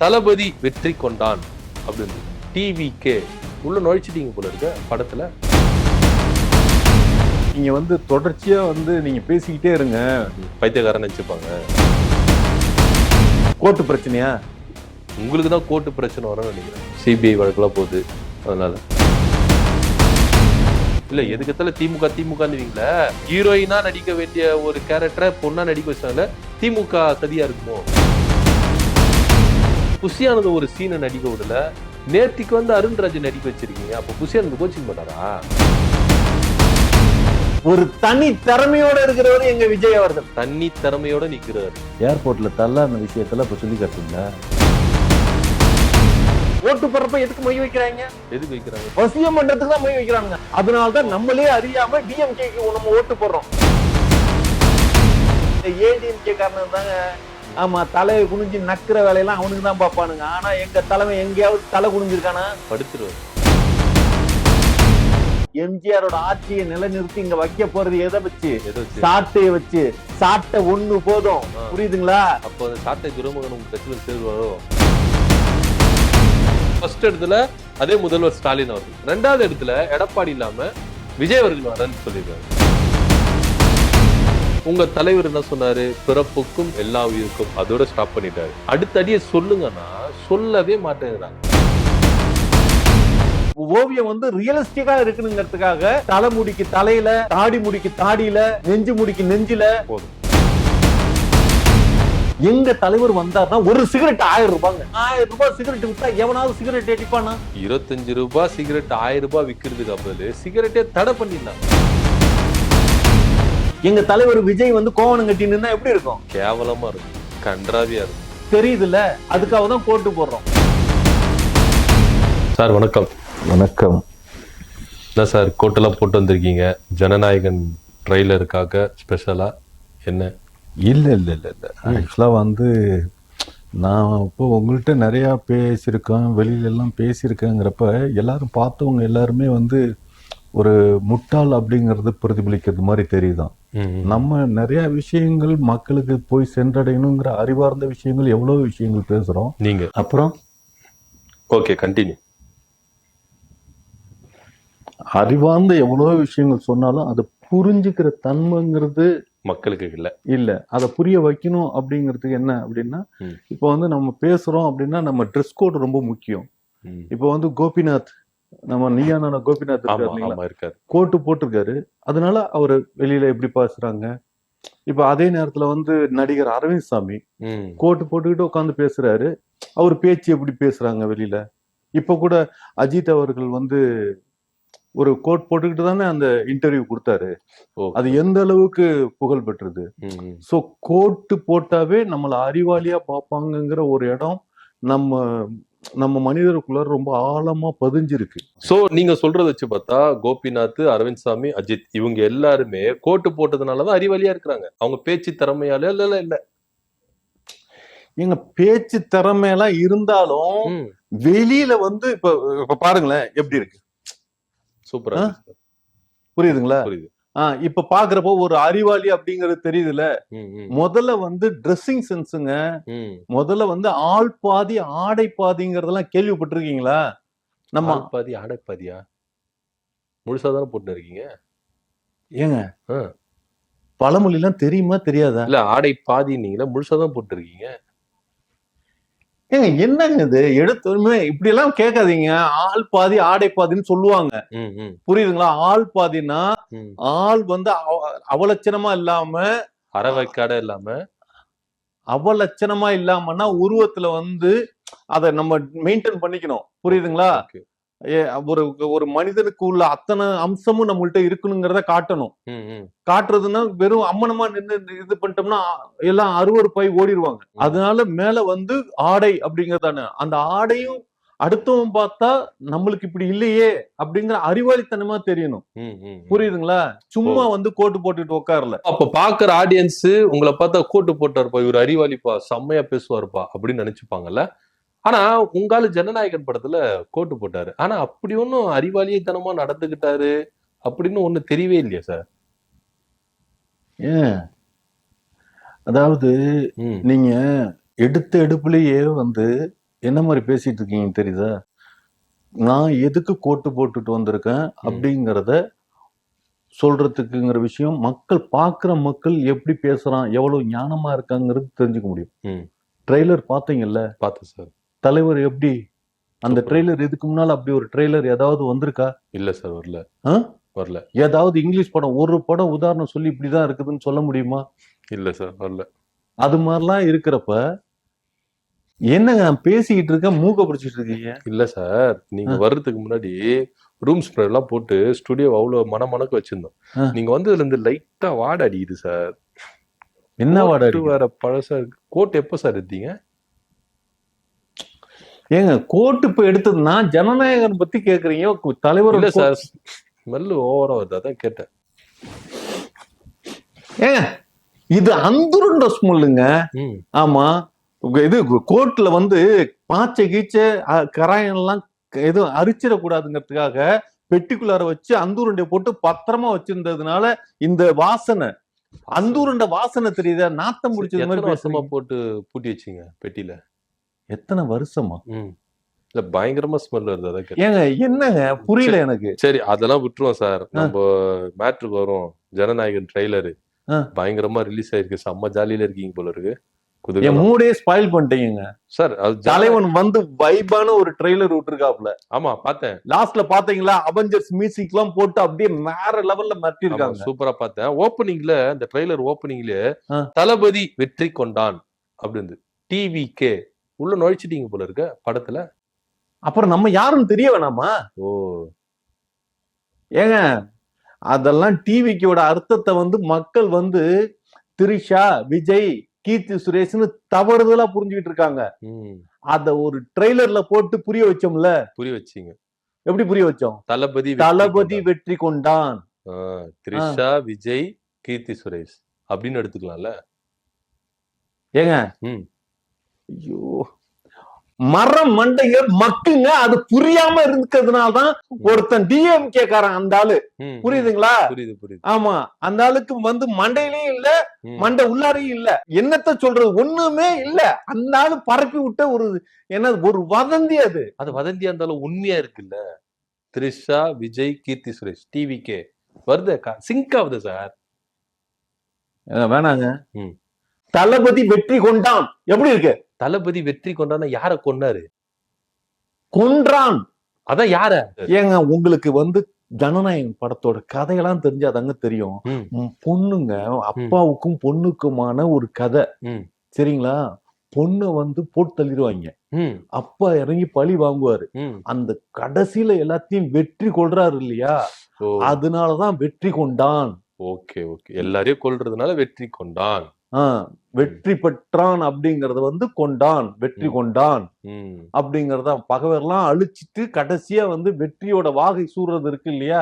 தளபதி வெற்றி கொண்டான் அப்படின்னு டிவிக்கே உள்ள நுழைச்சிட்டீங்க போல இருக்க படத்துல. நீங்க தொடர்ச்சியா நீங்க பேசிக்கிட்டே இருங்க. பைத்தியக்காரன் நினைச்சுப்பாங்க. கோர்ட்டு பிரச்சனையா? உங்களுக்கு தான் கோர்ட்டு பிரச்சனை வரும்னு நினைக்கிறேன். சிபிஐ வழக்குலாம் போகுது, அதனால இல்ல எதுக்கத்தால திமுகவீங்களா? ஹீரோயினா நடிக்க வேண்டிய ஒரு கேரக்டரை பொண்ணா நடிக்க வச்சாங்க. திமுக சதியா இருக்குமோ? புஷியானது ஒரு சீனை நடிக்க விடல, நேர்த்திக்கு அருண்ராஜ் நடிக்க வச்சிருக்கீங்க. அப்ப புஷியானது கோச்சிங் மாட்டாரா? ஒரு தனி திறமையோட இருக்கிறவர் எங்க விஜய் அவர்கள். தனி திறமையோட நிக்கிறாரு. ஏர்போர்ட்ல தள்ளான விஷயத்துல இப்ப சொல்லி காட்டுங்களா? ஓட்டு போறப்ப எதுக்கு மொய் வைக்கிறாங்க? எதுக்கு வைக்கிறாங்க? வசியம் பண்றதுக்கு தான் மொய் வைக்கிறாங்க. அதனாலதான் நம்மளே அறியாம டிஎம்கேக்கு நம்ம ஓட்டு போடுறோம். ஏடிஎம்கே காரணம் தாங்க. ஆமா, தலையை குனிஞ்சு நக்கிற வேலையெல்லாம் அவனுக்கு தான் பாப்பானுங்க. ஆனா எங்க தலைமை எங்கேயாவது தலை குனிஞ்சிருக்கானா? படுத்துருவாரு. எம்ஜிஆரோட ஆட்சியை நிலைநிறுத்தி இங்க வைக்க போறது எதை வச்சு? சாட்டையை வச்சு. சாட்டை ஒண்ணு போதும், புரியுதுங்களா? அப்போ சாட்டை துறைமுகன் உங்க கட்சியில் சேர்வாரோ? ஃபர்ஸ்ட் இடத்துல அதே முதல்வர் ஸ்டாலின் அவர்கள், ரெண்டாவது இடத்துல எடப்பாடி இல்லாம விஜய் அவர்கள் வரன்னு சொல்லியிருக்காரு. உங்க தலைவர் என்ன சொன்னாரு? பிறப்புக்கும் எல்லா உயிருக்கும், அதோட ஸ்டாப் பண்ணிட்டாரு. அடுத்த அடியை சொல்லுங்கன்னா சொல்லவே மாட்டேங்கிறாங்க. ஓவியம் ரியலிஸ்டிக்கா இருக்கணுங்கிறதுக்காக தலைமுடிக்கு தலையில, தாடி முடிக்கு தாடியில, நெஞ்சு முடிக்கு நெஞ்சில போதும். எங்க தலைவர் வந்தார்னா ஒரு சிகரெட் 1000 ரூபாங்க. 1000 ரூபாய் சிகரெட் வித்தா எவனாவது சிகரெட் அடிப்பானா? 25 ரூபாய் சிகரெட் 1000 ரூபாய் விக்கிறதுக்கு அப்பது சிகரெட்டே தடை பண்ணிடலாம். எங்க தலைவர் விஜய் கோவணம் கட்டி நின்னா எப்படி இருக்கும்? கேவலமா இருக்கும், கன்றாவியா இருக்கும். தெரியுதுல்ல, அதுக்காக தான் போட்டு போடுறோம். சார் வணக்கம். வணக்கம். என்ன சார் கோட்டெல்லாம் போட்டு வந்திருக்கீங்க? ஜனநாயகன் ட்ரெய்லருக்காக ஸ்பெஷலா என்ன? இல்லை ஆக்சுவலாக நான் இப்போ உங்கள்கிட்ட நிறையா பேசியிருக்கேன், வெளியிலெல்லாம் பேசியிருக்கேங்கிறப்ப எல்லாரும் பார்த்தவங்க எல்லாருமே ஒரு முட்டாள் அப்படிங்கிறது பிரதிபலிக்கிறது மாதிரி தெரியுதான். நம்ம நிறைய விஷயங்கள் மக்களுக்கு போய் சென்றடையணுங்கிற அறிவார்ந்த விஷயங்கள் எவ்வளோ விஷயங்கள் பேசுகிறோம். நீங்கள் அப்புறம் ஓகே கண்டினியூ. அறிவார்ந்த எவ்வளோ விஷயங்கள் சொன்னாலும் அதை புரிஞ்சுக்கிற தன்மைங்கிறது மக்களுக்கு இல்ல. அதை புரிய வைக்கணும் அப்படிங்கிறதுக்கு என்ன அப்படின்னா, இப்போ நம்ம பேசுறோம் அப்படின்னா நம்ம ட்ரெஸ் கோட் ரொம்ப முக்கியம். இப்போ கோபிநாத், நம்ம நீயான கோபிநாத் இருக்காரு, கோட்டு போட்டிருக்காரு. அதனால அவர் வெளியில எப்படி பேசுறாங்க. இப்ப அதே நேரத்துல நடிகர் அரவிந்த் சாமி கோட்டு போட்டுக்கிட்டு உட்காந்து பேசுறாரு. அவர் பேச்சு எப்படி பேசுறாங்க வெளியில. இப்ப கூட அஜித் அவர்கள் ஒரு கோட் போட்டுக்கிட்டு தானே அந்த இன்டர்வியூ கொடுத்தாரு. அது எந்த அளவுக்கு புகழ் பெற்றது. சோ கோட்டு போட்டாவே நம்மள அறிவாளியா பார்ப்பாங்கங்கிற ஒரு இடம் நம்ம மனிதருக்குள்ள ரொம்ப ஆழமா பதிஞ்சிருக்கு. சோ நீங்க சொல்றத வச்சு பார்த்தா கோபிநாத், அரவிந்த் சாமி, அஜித் இவங்க எல்லாருமே கோட்டு போட்டதுனாலதான் அறிவாளியா இருக்கிறாங்க. அவங்க பேச்சு திறமையால இல்ல. எங்க பேச்சு திறமையெல்லாம் இருந்தாலும் வெளியில இப்ப பாருங்களேன் எப்படி இருக்கு. சூப்பரா புரியுதுங்களா? இப்ப பாக்குறப்போ ஒரு அறிவாளி அப்படிங்கறது தெரியுதுல. முதல்ல ட்ரெஸ்ஸிங் சென்ஸுங்க. முதல்ல ஆள் பாதி ஆடை பாதிங்கிறதெல்லாம் கேள்விப்பட்டிருக்கீங்களா? நம்ம ஆள் பாதி ஆடை பாதியா? முழுசாதானே போட்டு இருக்கீங்க. ஏங்க பழமொழி எல்லாம் தெரியுமா தெரியாதா? இல்ல ஆடை பாதி நீங்களா முழுசாதான் போட்டு இருக்கீங்க. ஏங்க என்னங்க இது? எடுத்துமே இப்படி எல்லாம் கேட்காதீங்க. ஆள் பாதி ஆடை பாதின்னு சொல்லுவாங்க. புரியுதுங்களா? ஆள் பாதினா ஆள் அவலட்சணமா இல்லாம, அறவைக்காட இல்லாம, அவலட்சணமா இல்லாமன்னா உருவத்துல அத நம்ம மெயின்டைன் பண்ணிக்கணும். புரியுதுங்களா? ஒரு ஒரு மனிதனுக்கு உள்ள அத்தனை அம்சமும் நம்மள்ட்ட இருக்கணுங்கிறத காட்டணும். காட்டுறதுன்னா வெறும் அம்மனமா நின்று இது பண்ணிட்டோம்னா எல்லாம் அருவருப்பாய் ஓடிடுவாங்க. அதனால மேல ஆடை அப்படிங்கறதானே, அந்த ஆடையும் அடுத்தவன் பார்த்தா நம்மளுக்கு இப்படி இல்லையே அப்படிங்கிற அறிவாளித்தனமா தெரியணும். புரியுதுங்களா? சும்மா கோட்டு போட்டுட்டு உட்காரல. அப்ப பாக்குற ஆடியன்ஸ் உங்களை பார்த்தா கோட்டு போட்டாருப்பா, இவர் அறிவாளிப்பா, செம்மையா பேசுவாருப்பா அப்படின்னு நினைச்சுப்பாங்கல்ல. ஆனா உங்கால ஜனநாயகன் படத்துல கோட்டு போட்டாரு. ஆனா அப்படி ஒன்னும் அறிவாளியத்தனமா நடந்துகிட்டாரு அப்படின்னு ஒண்ணு தெரியவே இல்லையா சார்? அதாவது நீங்க எடுத்த எடுப்புலயே என்ன மாதிரி பேசிட்டு இருக்கீங்க தெரியுதா? நான் எதுக்கு கோட்டு போட்டுட்டு வந்திருக்கேன் அப்படிங்கிறத சொல்றதுக்குங்கிற விஷயம் மக்கள் பார்க்குற மக்கள் எப்படி பேசுறான், எவ்வளவு ஞானமா இருக்காங்கிறது தெரிஞ்சுக்க முடியும். ட்ரெய்லர் பார்த்தீங்கல்ல? பார்த்தேன் சார். தலைவர் எப்படி அந்த ட்ரெய்லர் இதுக்கு முன்னால அப்படி ஒரு ட்ரெய்லர் ஏதாவது வந்திருக்கா? இல்ல சார், வரல. வரல. ஏதாவது இங்கிலீஷ் படம் ஒரு படம் உதாரணம் சொல்லி இப்படிதான் இருக்குதுன்னு சொல்ல முடியுமா? இல்ல சார், வரல. அது மாதிரிலாம் இருக்கிறப்ப என்னங்க பேசிக்கிட்டு இருக்க, மூக்க பிடிச்சிட்டு இருக்கீங்க? இல்ல சார், நீங்க வர்றதுக்கு முன்னாடி ரூம் ஸ்ப்ரே எல்லாம் போட்டு ஸ்டுடியோ அவ்வளவு மனமணக்க வச்சிருந்தோம். நீங்க வந்ததுல இருந்து லைட்டா வாட அடிக்குது சார். என்ன வாட? வேற பழசா இருக்கு. கோட் எப்ப சார் எடுத்தீங்க? ஏங்க கோட் இப்ப எடுத்ததுன்னா ஜனநாயகன் பத்தி கேக்குறீங்க, தலைவர் இல்ல சார், ஸ்மெல் ஓவரா வருது, அதான் கேட்டேன். ஏங்க இது அந்துருண்ட ஸ்மெல்லுங்க. ஆமா, இது கோட்ல வந்து பாச்சை கீச்சை கராயெல்லாம் எதுவும் அரிச்சிடக்கூடாதுங்கிறதுக்காக பெட்டிக்குள்ளார வச்சு அந்தூருண்டை போட்டு பத்திரமா வச்சிருந்ததுனால இந்த வாசனை, அந்தூருண்ட வாசனை தெரியுதா? நாத்தம் முடிச்சது மாதிரி வருஷமா போட்டு பூட்டி வச்சீங்க பெட்டியில? எத்தனை வருஷமா? இல்ல பயங்கரமா ஸ்மெல் வருது, அதான். ஏங்க என்னங்க புரியல எனக்கு. சரி, அதெல்லாம் விட்டுருவோம் சார். நம்ம மேட்ருக்கு வரும். ஜனநாயகன் ட்ரெய்லரு பயங்கரமா ரிலீஸ் ஆயிருக்கு. செம்ம ஜாலியில இருக்கீங்க போல இருக்கு. மூடே ஸ்பாயில் பண்ணிட்டீங்க சார். தலைவன் வந்து வைபான ஒரு ட்ரெய்லர் விட்டுருக்காப்ல. ஆமா, பார்த்தேன். லாஸ்ட்ல பாத்தீங்களா? அவெஞ்சர்ஸ் மியூசிக் எல்லாம் போட்டு அப்படியே வேற லெவல்ல மாட்டிருக்காங்க. சூப்பரா பார்த்தேன். ஓப்பனிங்ல, இந்த ட்ரெய்லர் ஓப்பனிங்ல தளபதி வெற்றி கொண்டான் அப்படின்னு டிவிகே உள்ள நுழைச்சிட்டீங்க போல இருக்க படத்துல. அப்புறம் நம்ம யாருன்னு தெரிய வேணாமா? ஓ ஏங்க, அதெல்லாம் டிவிக்கோட அர்த்தத்தை வந்து மக்கள் வந்து திரிஷா, விஜய், கீர்த்தி சுரேஷ்னு தவறுதலா புரிஞ்சுக்கிட்டு இருக்காங்க. அத ஒரு ட்ரெய்லர்ல போட்டு புரிய வச்சோம்ல. புரிய வச்சீங்க. எப்படி புரிய வச்சோம்? தளபதி வெற்றி கொண்டான். திரிஷா, விஜய், கீர்த்தி சுரேஷ் அப்படின்னு எடுத்துக்கலாம்ல. ஏங்க ஐயோ, மரம் மண்டையர் மக்குங்க, அது புரியாம இருக்கிறதுனாலதான் ஒருத்தன் டிஎம்கே காரன் அந்த ஆளு, புரியுதுங்களா? புரியுது. ஆமா, அந்த ஆளுக்கு வந்து மண்டையிலயும் இல்ல, மண்டை உள்ளாரையும் இல்ல. என்னத்த சொல்றது, ஒண்ணுமே இல்ல. அந்த ஆளு பரப்பி விட்ட ஒரு என்ன ஒரு வதந்தி. அது வதந்தியா இருந்தாலும் உண்மையா இருக்குல்ல. திரிஷா, விஜய், கீர்த்தி சுரேஷ், டிவிகே வருது, சிங்க் ஆகுது சார். வேணாங்க. தளபதி வெற்றி கொண்டான் எப்படி இருக்கு? தளபதி வெற்றி கொண்டான யார கொன்னாரு? கொன்றான். அதான் யார? ஏங்க உங்களுக்கு வந்து ஜனநாயகன் படத்தோட கதையெல்லாம் தெரிஞ்சாதாங்க தெரியும். பொண்ணுங்க அப்பாவுக்கும் பொண்ணுக்குமான ஒரு கதை, சரிங்களா? பொண்ணை வந்து போட்டு தள்ளிடுவாங்க, அப்பா இறங்கி பழி வாங்குவாரு. அந்த கடைசியில எல்லாத்தையும் வெற்றி கொள்றாரு இல்லையா? அதனாலதான் வெற்றி கொண்டான். ஓகே, எல்லாரையும் கொல்றதுனால வெற்றி கொண்டான். வெற்றி பெற்றான் அப்படிங்கறது வந்து கொண்டான், வெற்றி கொண்டான் அப்படிங்கறத பகவர்லாம் அழிச்சிட்டு கடைசியா வந்து வெற்றியோட வாகை சூடுறது இருக்கு இல்லையா?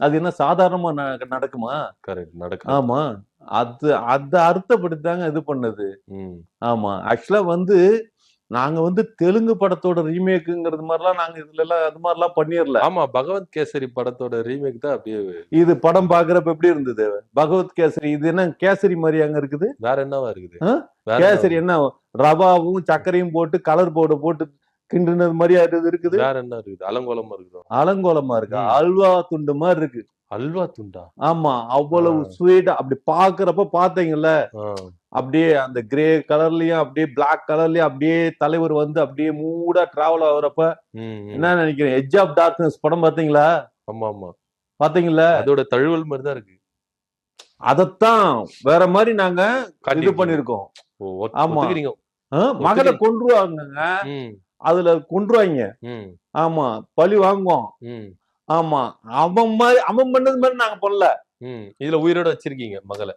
அது என்ன சாதாரணமா நடக்குமா? நடக்கும். ஆமா, அது அர்த்தப்படுத்தாங்க இது பண்ணது. ஆமா, ஆக்சுவலா வந்து நாங்க வந்து தெலுங்கு படத்தோட ரீமேக்குங்கிறது மாதிரிலாம் நாங்க இதுல எல்லாம் அது மாதிரிலாம் பண்ணிடல. ஆமா, பகவத் கேசரி படத்தோட ரீமேக் தான் அப்படியே. இது படம் பாக்குறப்ப எப்படி இருந்தது? பகவத் கேசரி இது என்ன கேசரி மாதிரி அங்க இருக்குது? வேற என்னவா இருக்குது? கேசரி என்ன ரவாவும் சர்க்கரையும் போட்டு கலர் போட்டு கிண்டுனது மாதிரி இருக்குது. வேற என்ன இருக்குது? அலங்கோலமா இருக்குது. அலங்கோலமா இருக்கு, அல்வா துண்டு மாதிரி இருக்கு. அல்வா துண்டா? ஆமா, அவ்வளவு ஸ்வீட்டா அப்படி பாக்குறப்ப பாத்தீங்கல்ல, அப்படியே அந்த கிரே கலர்லயும் அப்படியே பிளாக் கலர்லயும் அப்படியே தலைவர் வந்து அப்படியே மூடா டிராவல் ஆகுறப்ப என்ன நினைக்கிறேன்? எட்ஜ் ஆஃப் டார்க்னஸ் படம் பாத்தீங்களா? ஆமா, பாத்தீங்களா? அதோட தழுவல் மாதிரி தான் இருக்கு. அதத்தான் வேற மாதிரி நாங்க இது பண்ணிருக்கோம். ஆமா, மகளை கொன்றுவாங்க, அதுல கொன்றுவாங்க. ஆமா, பழி வாங்குவோம். ஆமா, அவன் பண்ணது மாதிரி நாங்க பண்ணல. இதுல உயிரோட வச்சிருக்கீங்க மகளை.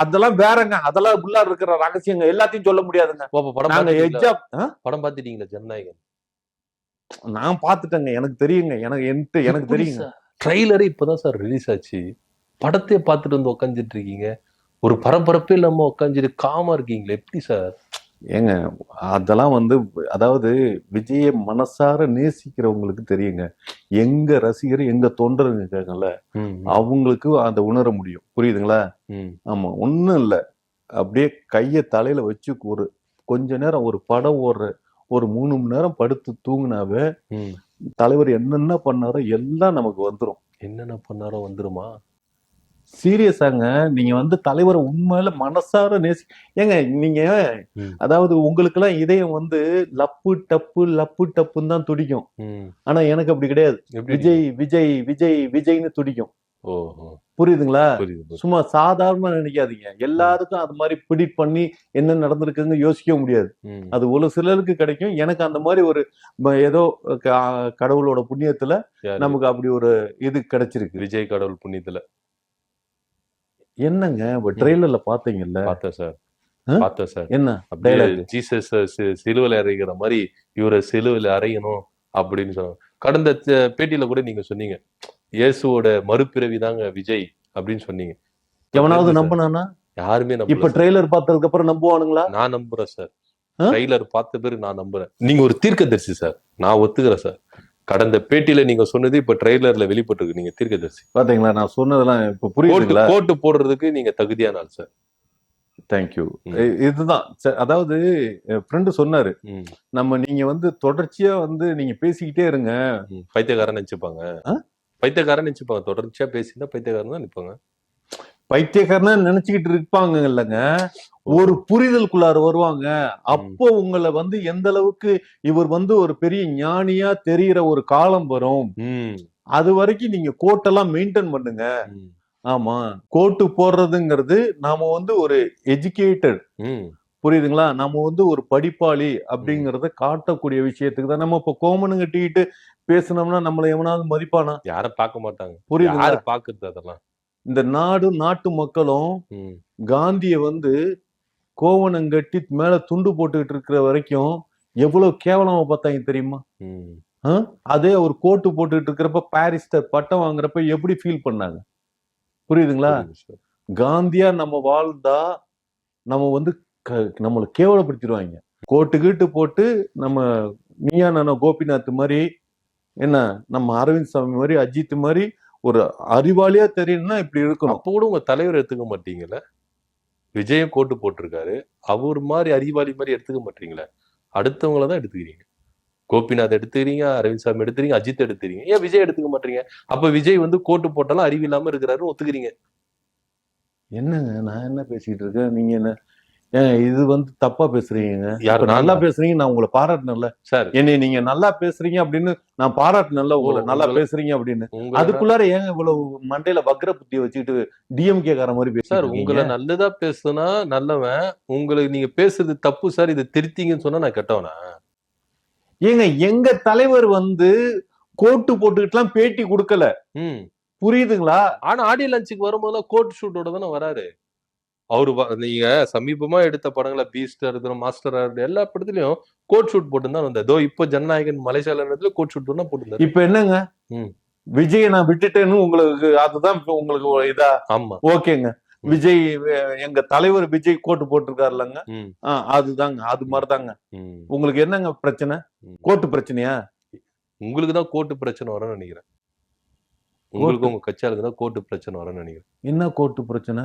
அதெல்லாம் வேறங்க, அதெல்லாம் உள்ளார இருக்கிற ரகசியங்க, எல்லாத்தையும் சொல்ல முடியாதுங்க. படம் பாத்துட்டீங்களா ஜனநாயகன்? நான் பாத்துட்டேங்க, எனக்கு தெரியுங்க, எனக்கு தெரியுங்க. ட்ரெய்லரே இப்பதான் சார் ரிலீஸ் ஆச்சு, படத்தையே பார்த்துட்டு வந்து உட்காந்துட்டு இருக்கீங்க. ஒரு பரபரப்பே இல்லாம உட்காந்துட்டு காமா இருக்கீங்களே, எப்படி சார்? ஏங்க அதெல்லாம் வந்து, அதாவது விஜய மனசார நேசிக்கிறவங்களுக்கு தெரியுங்க. எங்க ரசிகர் எங்க தொண்டருங்க இருக்காங்கல்ல, அவங்களுக்கு அந்த உணர முடியும், புரியுதுங்களா? ஆமா, ஒண்ணும் இல்ல, அப்படியே கைய தலையில வச்சு ஒரு கொஞ்ச நேரம் ஒரு படம் ஓடுற ஒரு 3 மணி நேரம் படுத்து தூங்குனாவே ம். தலைவர் என்னென்ன பண்ணாரோ எல்லாம் நமக்கு வந்துரும். என்னென்ன பண்ணாரோ வந்துருமா? சீரியஸாங்க. நீங்க வந்து தலைவரை உண்மையில மனசார ஏங்க நீங்க ம். அதாவது உங்களுக்கெல்லாம் இதயம் வந்து லப்பு டப்புன்னு தான் துடிக்கும். ம். ஆனா எனக்கு அப்படி கிடையாது. எப்படி விஜய் விஜய் விஜய் விஜய்னு துடிக்கும். ஓஹோ! புரியுதுங்களா? புரியுது. சும்மா சாதாரணமா நினைக்காதீங்க. எல்லாருக்கும் அது மாதிரி பிடிட் பண்ணி என்ன நடந்திருக்குன்னு யோசிக்க முடியாது. ம். அது ஒரு சிலருக்கு கிடைக்கும். எனக்கு அந்த மாதிரி ஒரு ஏதோ கடவுளோட புண்ணியத்துல யாரு? நமக்கு அப்படி ஒரு இது கிடைச்சிருக்கு. விஜய் கடவுள் புண்ணியத்துல. என்னங்க ட்ரெய்லர்ல பாத்தீங்கல்ல? பார்த்தேன் சார். ஆ? பார்த்தேன் சார். என்ன அப்படியே dialogue? ஜீசஸ் சிலுவையில அறைகிற மாதிரி இவரை சிலுவையில அறையணும் அப்படின்னு சொன்னாங்க. கடந்த பேட்டியில கூட நீங்க சொன்னீங்க, இயேசுவோட மறுபிறவி தாங்க விஜய் அப்படின்னு சொன்னீங்க. எவனாவது சார். நம்பினானா? யாருமே இப்ப நம்பல சார். ட்ரெய்லர் பார்த்ததுக்கு அப்புறம் நம்புவானுங்களா? நான் நம்புறேன் சார். ஆ? ட்ரைலர் பார்த்த பிறகு நான் நம்புறேன். நீங்க ஒரு தீர்க்கதரிசி சார். நான் ஒத்துக்கிறேன் சார். கடந்த பேட்டியில நீங்க சொன்னது இப்ப ட்ரெய்லர்ல வெளிப்பட்டிருக்கு. நீங்க தீர்க்கதரிசி. பாத்தீங்களா? நான் சொன்னதெல்லாம் இப்ப புரியுதுங்களா? கோட்டு போடுறதுக்கு நீங்க தகுதியான ஆள் சார். தேங்க்யூ. ம். இதுதான் அதாவது ஃப்ரெண்டு சொன்னாரு, ம். நீங்க வந்து தொடர்ச்சியா வந்து நீங்க பேசிக்கிட்டே இருங்க. ம். பைத்தியக்காரன் நினைச்சுப்பாங்க. ஆ? பைத்தியக்காரன் நினைச்சுப்பாங்க. தொடர்ச்சியா பேசினா பைத்தியக்காரன் தான் நிப்பாங்க. பைத்தியக்காரனா நினைச்சுக்கிட்டு இருப்பாங்க இல்லைங்க. ஒரு புரிதலுக்குள்ளார வருவாங்க. அப்போ உங்களை வந்து எந்த அளவுக்கு இவர் வந்து ஒரு பெரிய ஞானியா தெரியிற ஒரு காலம் வரும். ம். அது வரைக்கும் நீங்க கோட்டெல்லாம் மெயின்டைன் பண்ணுங்க. ம். ஆமா, கோட்டு போடுறதுங்கிறது நாம வந்து ஒரு எஜுகேட்டட், ம். புரியுதுங்களா? நம்ம வந்து ஒரு படிப்பாளி அப்படிங்கறத காட்டக்கூடிய விஷயத்துக்கு தான். நம்ம இப்ப கோமனு கட்டிக்கிட்டு பேசினோம்னா நம்மள எவனாவது மதிப்பானா? யாரும் பார்க்க மாட்டாங்க. புரியுதுங்களா? யாரு பாக்குறது அதெல்லாம்? இந்த நாட்டு மக்களும் ம். காந்திய வந்து கோவணங்கட்டி மேல துண்டு போட்டுக்கிட்டு இருக்கிற வரைக்கும் எவ்வளவு கேவலமா பார்த்தாங்க தெரியுமா? ம். அதே ஒரு கோட்டு போட்டுக்கிட்டு இருக்கிறப்ப பாரிஸ்டர் பட்டம் வாங்குறப்ப எப்படி ஃபீல் பண்ணாங்க? புரியுதுங்களா? புரியுது சார். காந்தியா நம்ம வாழ்ந்தா நம்ம வந்து நம்மளை கேவலப்படுத்திடுவாங்க. கோட்டு கீட்டு போட்டு நம்ம நீயா நானா கோபிநாத் மாதிரி, என்ன நம்ம அரவிந்த் சாமி மாதிரி, அஜித் மாதிரி ஒரு அறிவாளியா தெரியணும்னா இப்படி இருக்கணும். அப்போ கூட உங்க தலைவர் எடுத்துக்க மாட்டீங்கல்ல? விஜயும் கோட்டு போட்டிருக்காரு. அவர் மாதிரி அறிவாளி மாதிரி எடுத்துக்க மாட்டீங்களே? அடுத்தவங்கள தான் எடுத்துக்கிறீங்க. கோபிநாத் எடுத்துக்கிறீங்க, அரவிந்த் சாமி எடுத்துக்கிறீங்க, அஜித் எடுத்துக்கிறீங்க. ஏன் விஜய் எடுத்துக்க மாட்டீங்க? அப்ப விஜய் வந்து கோட்டு போட்டாலும் அறிவு இல்லாம இருக்கிறாருன்னு ஒத்துக்கிறீங்க. என்னங்க நான் என்ன பேசிக்கிட்டு இருக்கேன்? நீங்க என்ன இது வந்து தப்பா பேசுறீங்க. யார் நல்லா பேசுறீங்க, நான் உங்களை பாராட்டினேன்ல. சார். என்னை நீங்க நல்லா பேசுறீங்க அப்படின்னு நான் பாராட்டினேன்ல உங்களை. நல்லா பேசுறீங்க அப்படின்னு. அதுக்குள்ளார ஏங்க இவ்வளவு மண்டையில வக்ர புத்திய வச்சுக்கிட்டு டிஎம்கே கார மாதிரி சார், பேசுறீங்க? உங்களை நல்லதா பேசுனா நல்லவன், உங்களுக்கு நீங்க பேசுறது தப்பு சார், இதை திருத்திங்கன்னு சொன்னா நான் கெட்டவனா? ஏங்க எங்க தலைவர் வந்து கோட்டு போட்டுக்கிட்டுலாம் பேட்டி கொடுக்கல. ம். புரியுதுங்களா? ஆனா ஆடியோ லான்ச்சுக்கு வரும்போதெல்லாம் கோட் ஷூட்டோட தானே வராரு. அவரு நீங்க சமீபமா எடுத்த படங்கள பீஸ்டா இருக்கட்டும், மாஸ்டரா இருக்கட்டும், எல்லா படத்துலயும் கோட் ஷூட் போட்டு தான் வந்தார். இதோ இப்போ ஜனநாயகன் மலேசியால இடத்துல கோட் ஷூட் தான் போட்டுருந்தாரு. இப்ப என்னங்க? ம். விஜயை நான் விட்டுட்டேன்னு உங்களுக்கு அதுதான் இப்ப உங்களுக்கு இதா? ஆமா. ஓகேங்க. விஜய் எங்க தலைவர் விஜய் கோட்டு போட்டிருக்காருலங்க. ம். அதுதாங்க, அது மாதிரிதாங்க. ம். உங்களுக்கு என்னங்க பிரச்சனை? ம். கோட்டு பிரச்சனையா? உங்களுக்கு தான் கோட்டு பிரச்சனை வரும்னு நினைக்கிறேன். உங்களுக்கு உங்க கட்சியாளுக்கு தான் கோட்டு பிரச்சனை வரும்னு நினைக்கிறேன். என்ன கோட்டு பிரச்சனை?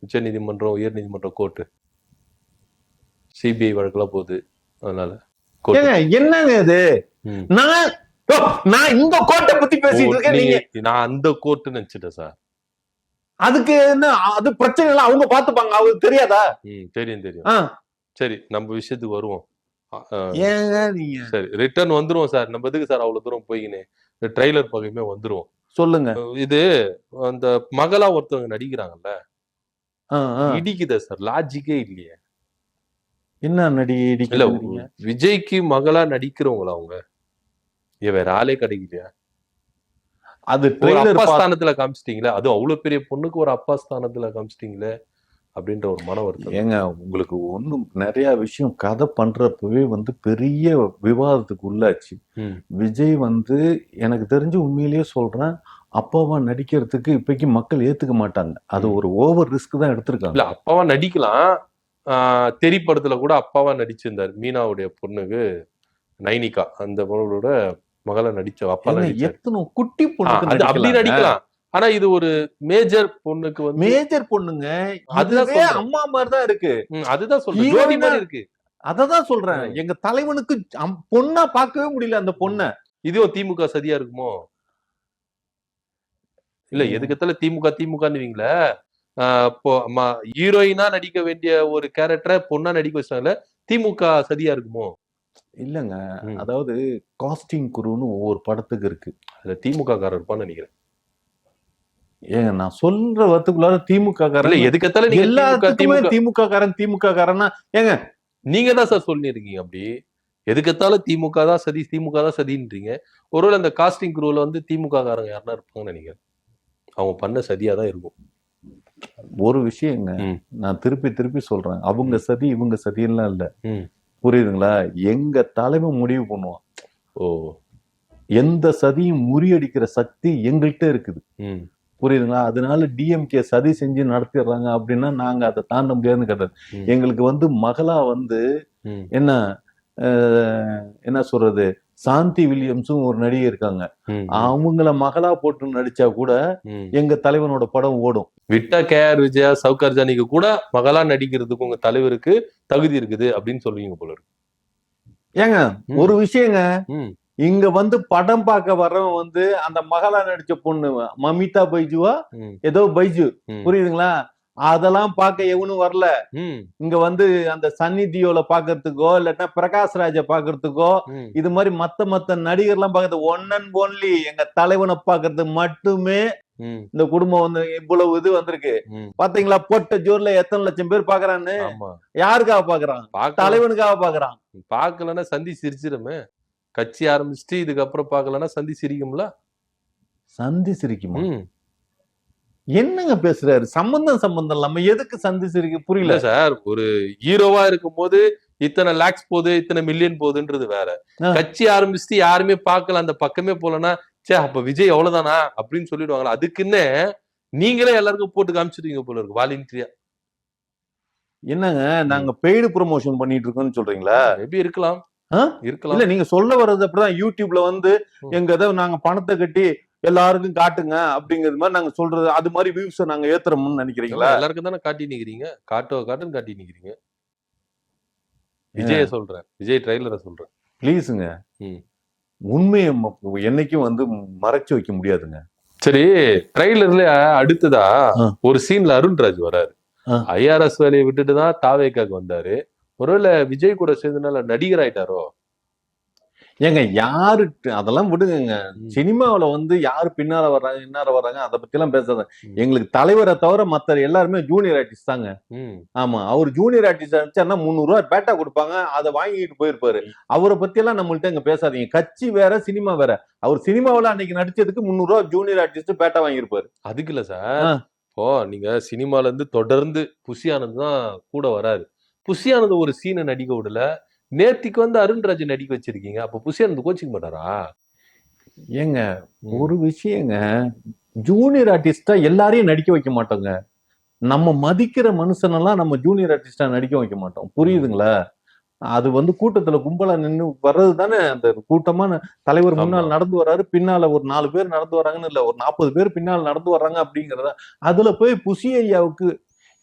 உச்ச நீதிமன்றம், உயர் நீதிமன்றம், கோர்ட்டு, சிபிஐ வழக்கெல்லாம் போகுது. அதனால என்னங்க இது? ம். நான் இந்த கோட்டை பத்தி பேசிட்டு இருக்கேன். நீங்க நான் அந்த கோர்ட்டு நினைச்சிட்டேன் சார். அதுக்கு என்ன? அது பிரச்சனை எல்லாம் அவங்க பாத்துப்பாங்க. அவங்களுக்கு தெரியாதா? தெரியும். சரி, நம்ம விஷயத்துக்கு வருவோம். ஏங்க நீங்க சரி, ரிட்டர்ன் வந்துருவோம் சார். நம்ம எதுக்கு சார் அவ்வளவு தூரம் போயின்னு ட்ரெய்லர் பக்கமே வந்துருவோம். சொல்லுங்க. இது அந்த மகளா ஒருத்தவங்க நடிக்கிறாங்கல்ல, இடிக்குதா சார்? லாஜிக்கே இல்லையே. என்ன இல்ல, விஜய்க்கு மகளா நடிக்கிறவங்களா அவங்க? வேற ஆளே கிடைக்கலையா? அது அப்பா ஸ்தானத்துல காமிச்சிட்டீங்களே, அது அவ்வளவு பெரிய பொண்ணுக்கு ஒரு அப்பா ஸ்தானத்துல காமிச்சிட்டீங்களே அப்படின்ற ஒரு மன வருத்தம். ஏங்க உங்களுக்கு ஒண்ணும் நிறைய விஷயம் கதை பண்றப்பவே வந்து பெரிய விவாதத்துக்கு உள்ளாச்சு. விஜய் வந்து எனக்கு தெரிஞ்சு உண்மையிலேயே சொல்றேன், அப்பாவா நடிக்கிறதுக்கு இப்பைக்கு மக்கள் ஏத்துக்க மாட்டாங்க. அது ஒரு ஓவர் ரிஸ்க் தான் எடுத்திருக்காங்க. இல்ல, அப்பாவா நடிக்கலாம். தெரி படத்துல கூட அப்பாவா நடிச்சிருந்தாரு. மீனாவுடைய பொண்ணுக்கு, நைனிகா, அந்த பொண்ணோட மகளை நடிச்ச அப்பா எத்தனை குட்டி பொண்ணு அப்படி நடிக்கலாம். ஆனா இது ஒரு மேஜர் பொண்ணுக்கு வந்து மேஜர் பொண்ணுங்க. அதுவே அம்மா மாதிரிதான் இருக்கு. அதுதான் சொல்றேன், ஜோடி மாதிரி இருக்கு. அததான் சொல்றேன். எங்க தலைவனுக்கு பொண்ணா பார்க்கவே முடியல அந்த பொண்ண. இதுவும் திமுக சதியா இருக்குமோ? இல்ல எதுக்கத்தால திமுகன்னுவீங்களே, இப்போ ஹீரோயினா நடிக்க வேண்டிய ஒரு கேரக்டரை பொண்ணா நடிக்க வச்சாங்கல்ல, திமுக சதியா இருக்குமோ? இல்லங்க, அதாவது காஸ்டிங் குருன்னு ஒவ்வொரு படத்துக்கு இருக்கு. அதுல திமுக காரர் இருப்பான்னு நினைக்கிறேன். ஏங்க நான் சொல்ற வரத்துக்குள்ளார திமுக காரன் எதுக்கத்தால எல்லாத்துக்குமே திமுக காரன்னா ஏங்க நீங்க தான் சார் சொல்லிருக்கீங்க. அப்படி எதுக்கத்தாலும் திமுக தான் சதின்றீங்க. ஒருவேளை அந்த காஸ்டிங் குரூல வந்து திமுக காரங்க யாருன்னா இருப்பாங்கன்னு நினைக்கிறேன். அவங்க பண்ண சதியா தான் இருக்கும். ஒரு விஷயங்க நான் திருப்பி சொல்றேன், அவங்க சதி இவங்க சதியெல்லாம் இல்ல. புரியுதுங்களா? எங்க தலைவன் முடிவு பண்ணுவான். எந்த சதியும் முறியடிக்கிற சக்தி எங்கள்கிட்ட இருக்குது. புரியுதுங்களா? அதனால டிஎம்கே சதி செஞ்சு நடத்திடுறாங்க அப்படின்னா நாங்க அதை தாண்ட முடியாதுன்னு கிடையாது. எங்களுக்கு வந்து மகளா வந்து என்ன சொல்றது, சாந்தி வில்லியம்ஸும் ஒரு நடிகை இருக்காங்க. அவங்கள மகளா போட்டு நடிச்சா கூட எங்க தலைவனோட படம் ஓடும். விட்டா கேஆர் விஜயா, சவுகார் ஜானிக்கு கூட மகளா நடிக்கிறதுக்கு உங்க தலைவருக்கு தகுதி இருக்குது அப்படின்னு சொல்லுவீங்க போல இருக்கு. ஏங்க ஒரு விஷயங்க, இங்க வந்து படம் பார்க்க வர்றவன் வந்து அந்த மகளா நடிச்ச பொண்ணு மமிதா பைஜுவா ஏதோ பைஜு, புரியுதுங்களா? அதெல்லாம் பார்க்க எவனும் வரல. இங்க வந்து அந்த சன்னி தியோல பாக்குறதுக்கோ இல்லாட்டா பிரகாஷ் ராஜ பாக்குறதுக்கோ இது மாதிரி மத்த நடிகர்லாம் பாக்குறது ஒன் அண்ட் ஒன்லி எங்க தலைவனை பாக்குறது மட்டுமே. இந்த குடும்பம் வந்து இவ்வளவு இது வந்திருக்கு பாத்தீங்களா? போட்ட ஜோர்ல எத்தனை லட்சம் பேர் பாக்குறான்னு. யாருக்காக பாக்குறான்? தலைவனுக்காக பாக்குறான். பாக்கலன்னா சந்தி சிரிச்சிருமே. கட்சி ஆரம்பிச்சுட்டு இதுக்கப்புறம் பாக்கலன்னா சந்தி சிரிக்கும்ல. சந்தி சிரிக்குமா? என்னங்க பேசுறாரு? சம்பந்தம் இல்லாம எதுக்கு சந்தி சிரிக்க? புரியல சார். ஒரு ஹீரோவா இருக்கும் போது இத்தனை லேக்ஸ் போகுது, இத்தனை மில்லியன் போகுதுன்றது வேற. கட்சி ஆரம்பிச்சுட்டு யாருமே பாக்கல, அந்த பக்கமே போலன்னா சே அப்ப விஜய் எவ்வளவுதானா அப்படின்னு சொல்லிடுவாங்களா? அதுக்குன்னு நீங்களே எல்லாருக்கும் போட்டு காமிச்சிருக்கீங்க போல இருக்கு வாலண்டியரா. என்னங்க நாங்க பெய்டு ப்ரமோஷன் பண்ணிட்டு இருக்கோம்னு சொல்றீங்களா? மேபி இருக்கலாம். இல்ல நீங்க சொல்ல வர்றது அப்படிதான். யூடியூப்ல வந்து எங்க ஏதோ நாங்க பணத்தை கட்டி எல்லாருக்கும் காட்டுங்க அப்படிங்கிறது மாதிரி நாங்க சொல்றது, அது மாதிரி வியூஸ் நாங்க ஏத்துறோம்னு நினைக்கிறீங்களா? எல்லாருக்கும் தானே காட்டி நிக்கிறீங்க. காட்டுன்னு காட்டி நிக்கிறீங்க. விஜய சொல்றேன், விஜய் ட்ரைலரை சொல்றேன். ப்ளீஸுங்க, உண்மையை என்னைக்கும் வந்து மறைச்சு வைக்க முடியாதுங்க. சரி, ட்ரைலர்ல அடுத்ததா ஒரு சீன்ல அருண்ராஜ் வராரு. ஐஆர்எஸ் வேலையை விட்டுட்டுதான் தாவேக்காக்கு வந்தாரு. ஒருவேளை விஜய் கூட சேர்ந்தனால நடிகர் ஆயிட்டாரோ? ஏங்க யாரு அதெல்லாம் விடுங்க. சினிமாவில வந்து யாரு பின்னால வர்றாங்க இன்னார வர்றாங்க அதை பத்தி எல்லாம் பேசாத. எங்களுக்கு தலைவரை தவிர மத்த எல்லாருமே ஜூனியர் ஆர்டிஸ்ட் தாங்க. ஆமா, அவர் ஜூனியர் ஆர்டிஸ்ட் அனுப்பிச்சாருன்னா 300 ரூபாய் பேட்டா கொடுப்பாங்க, அதை வாங்கிட்டு போயிருப்பாரு. அவரை பத்தி எல்லாம் நம்மள்ட்ட இங்க பேசாதீங்க. கட்சி வேற சினிமா வேற. அவர் சினிமாவில அன்னைக்கு நடிச்சதுக்கு 300 ரூபாய் ஜூனியர் ஆர்டிஸ்ட் பேட்டா வாங்கியிருப்பாரு. அதுக்கு இல்ல சார், இப்போ நீங்க சினிமால இருந்து தொடர்ந்து புஷி ஆனந்த் தான் கூட வராரு. புஷி ஆனந்த் ஒரு சீனை நடிக்க விடல, நேத்திக்கு வந்து அருண்ராஜ் நடிக்க வச்சிருக்கீங்க. அப்ப புஷி ஆனந்த் கோச்சிக்க மாட்டாரா? ஏங்க ஒரு விஷயங்க, ஜூனியர் ஆர்டிஸ்டா எல்லாரையும் நடிக்க வைக்க மாட்டோங்க. நம்ம மதிக்கிற மனுஷனெல்லாம் நம்ம ஜூனியர் ஆர்டிஸ்டா நடிக்க வைக்க மாட்டோம். புரியுதுங்களா? அது வந்து கூட்டத்துல கும்பலா நின்று வர்றது தானே. அந்த கூட்டமா தலைவர் முன்னால் நடந்து வர்றாரு, பின்னால ஒரு 4 பேர் நடந்து வர்றாங்கன்னு இல்ல, ஒரு 40 பேர் பின்னால் நடந்து வர்றாங்க அப்படிங்கிறத. அதுல போய் புஷி ஐயாவுக்கு,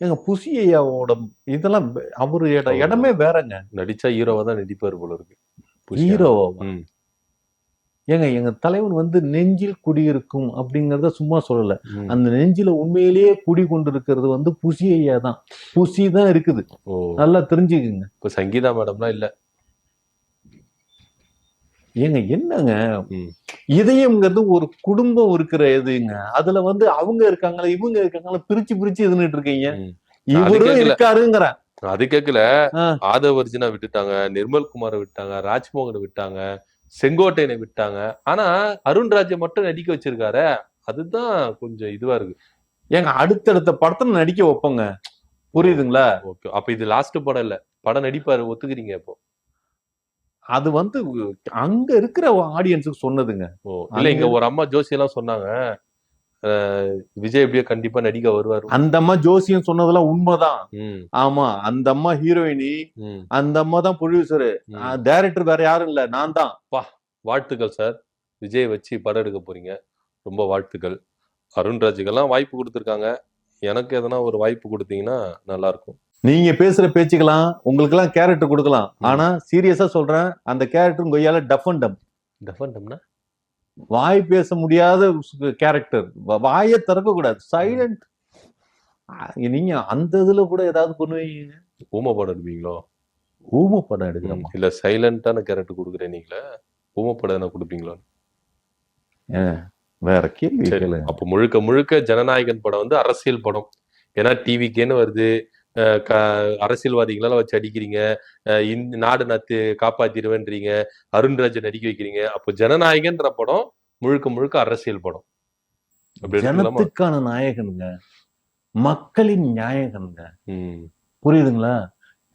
எங்க புஷி ஐயாவோட இதெல்லாம் அவரு இடமே வேறங்க. நடிச்சா ஹீரோவா தான் நடிப்பாரு போல இருக்கு. ஹீரோவா? ஏங்க எங்க தலைவன் வந்து நெஞ்சில் குடியிருக்கும் அப்படிங்கறத சும்மா சொல்லல. அந்த நெஞ்சில உண்மையிலேயே குடி கொண்டு இருக்கிறது வந்து புஷி ஐயா தான். புஷி தான் இருக்குது. நல்லா தெரிஞ்சுக்குங்க. இப்ப சங்கீதா மேடம்லாம் இல்ல. ஏங்க என்னங்க, இதயம்ங்கிறது ஒரு குடும்பம் இருக்கிற இதுங்க. அதுல வந்து அவங்க இருக்காங்களா இவங்க இருக்காங்களா பிரிச்சு இதுன்னுட்டு இருக்கீங்க. இவரும் இருக்காருங்கிற அது கேட்கல. ஆதவர்ஜினா விட்டுட்டாங்க, நிர்மல் குமாரை விட்டாங்க, ராஜ்மோகனை விட்டாங்க, செங்கோட்டையனை விட்டாங்க. ஆனா அருண்ராஜை மட்டும் நடிக்க வச்சிருக்காரு. அதுதான் கொஞ்சம் இதுவா இருக்கு. ஏங்க அடுத்தடுத்த படத்துல நடிக்க வைப்போங்க. புரியுதுங்களா? ஓகே, அப்ப இது லாஸ்ட் படம் இல்ல, படம் நடிப்பாரு, ஒத்துக்கிறீங்க? இப்போ அது வந்து அங்க இருக்கிற ஆடியன்ஸுக்கு சொன்னதுங்க. இல்ல இங்க ஒரு அம்மா ஜோசியெல்லாம் சொன்னாங்க, விஜய் எப்படியோ கண்டிப்பா நடிக்க வருவாரு. அந்த அம்மா ஜோசியம் சொன்னதெல்லாம் உண்மைதான். ஆமா, அந்த அம்மா ஹீரோயினி, அந்த அம்மா தான் ப்ரொடியூசரு, டைரக்டர் வேற யாரும் இல்ல, நான் தான். வாழ்த்துக்கள் சார், விஜய் வச்சு படம் எடுக்க போறீங்க, ரொம்ப வாழ்த்துக்கள். அருண்ராஜுக்கெல்லாம் வாய்ப்பு கொடுத்துருக்காங்க, எனக்கு எதனா ஒரு வாய்ப்பு கொடுத்தீங்கன்னா நல்லா இருக்கும். நீங்க பேசுற பேச்சுக்கலாம் உங்களுக்கு எல்லாம் கேரக்டர் கொடுக்கலாம். ஆனா சீரியஸா சொல்றேன், அந்த கேரக்டர் கொய்யால டஃப் அண்ட் டம். டெஃபன்டம்னா வாய் பேச முடியாத கேரக்டர். வாயை திறக்க கூடாது, சைலண்ட். நீங்க அந்த இதுல கூட ஏதாவது பண்ணுவீங்க. ஊமை படம் எடுப்பீங்களோ? ஊம படம் எடுக்கிறோம். இல்ல சைலண்டான கேரக்டர் கொடுக்குறேன் நீங்களே, ஊமை படம் என்ன கொடுப்பீங்களோ? வேற கேள்வி சரி, கேளுங்க. அப்ப முழுக்க முழுக்க ஜனநாயகன் படம் வந்து அரசியல் படம். ஏன்னா டிவிக்கேன்னு வருது, அரசியல்வாதிகளெல்லாம் வச்சு அடிக்கிறீங்க, இந்த நாடு நத்து காப்பாத்திடுவேன்றீங்க, அருண்ராஜை நடிக்க வைக்கிறீங்க. அப்போ ஜனநாயகன்ற படம் முழுக்க முழுக்க அரசியல் படம். அப்படி எடுத்துக்கலாமா? ஜனத்துக்கான நாயகனுங்க, மக்களின் நாயகனுங்க. ம், புரியுதுங்களா?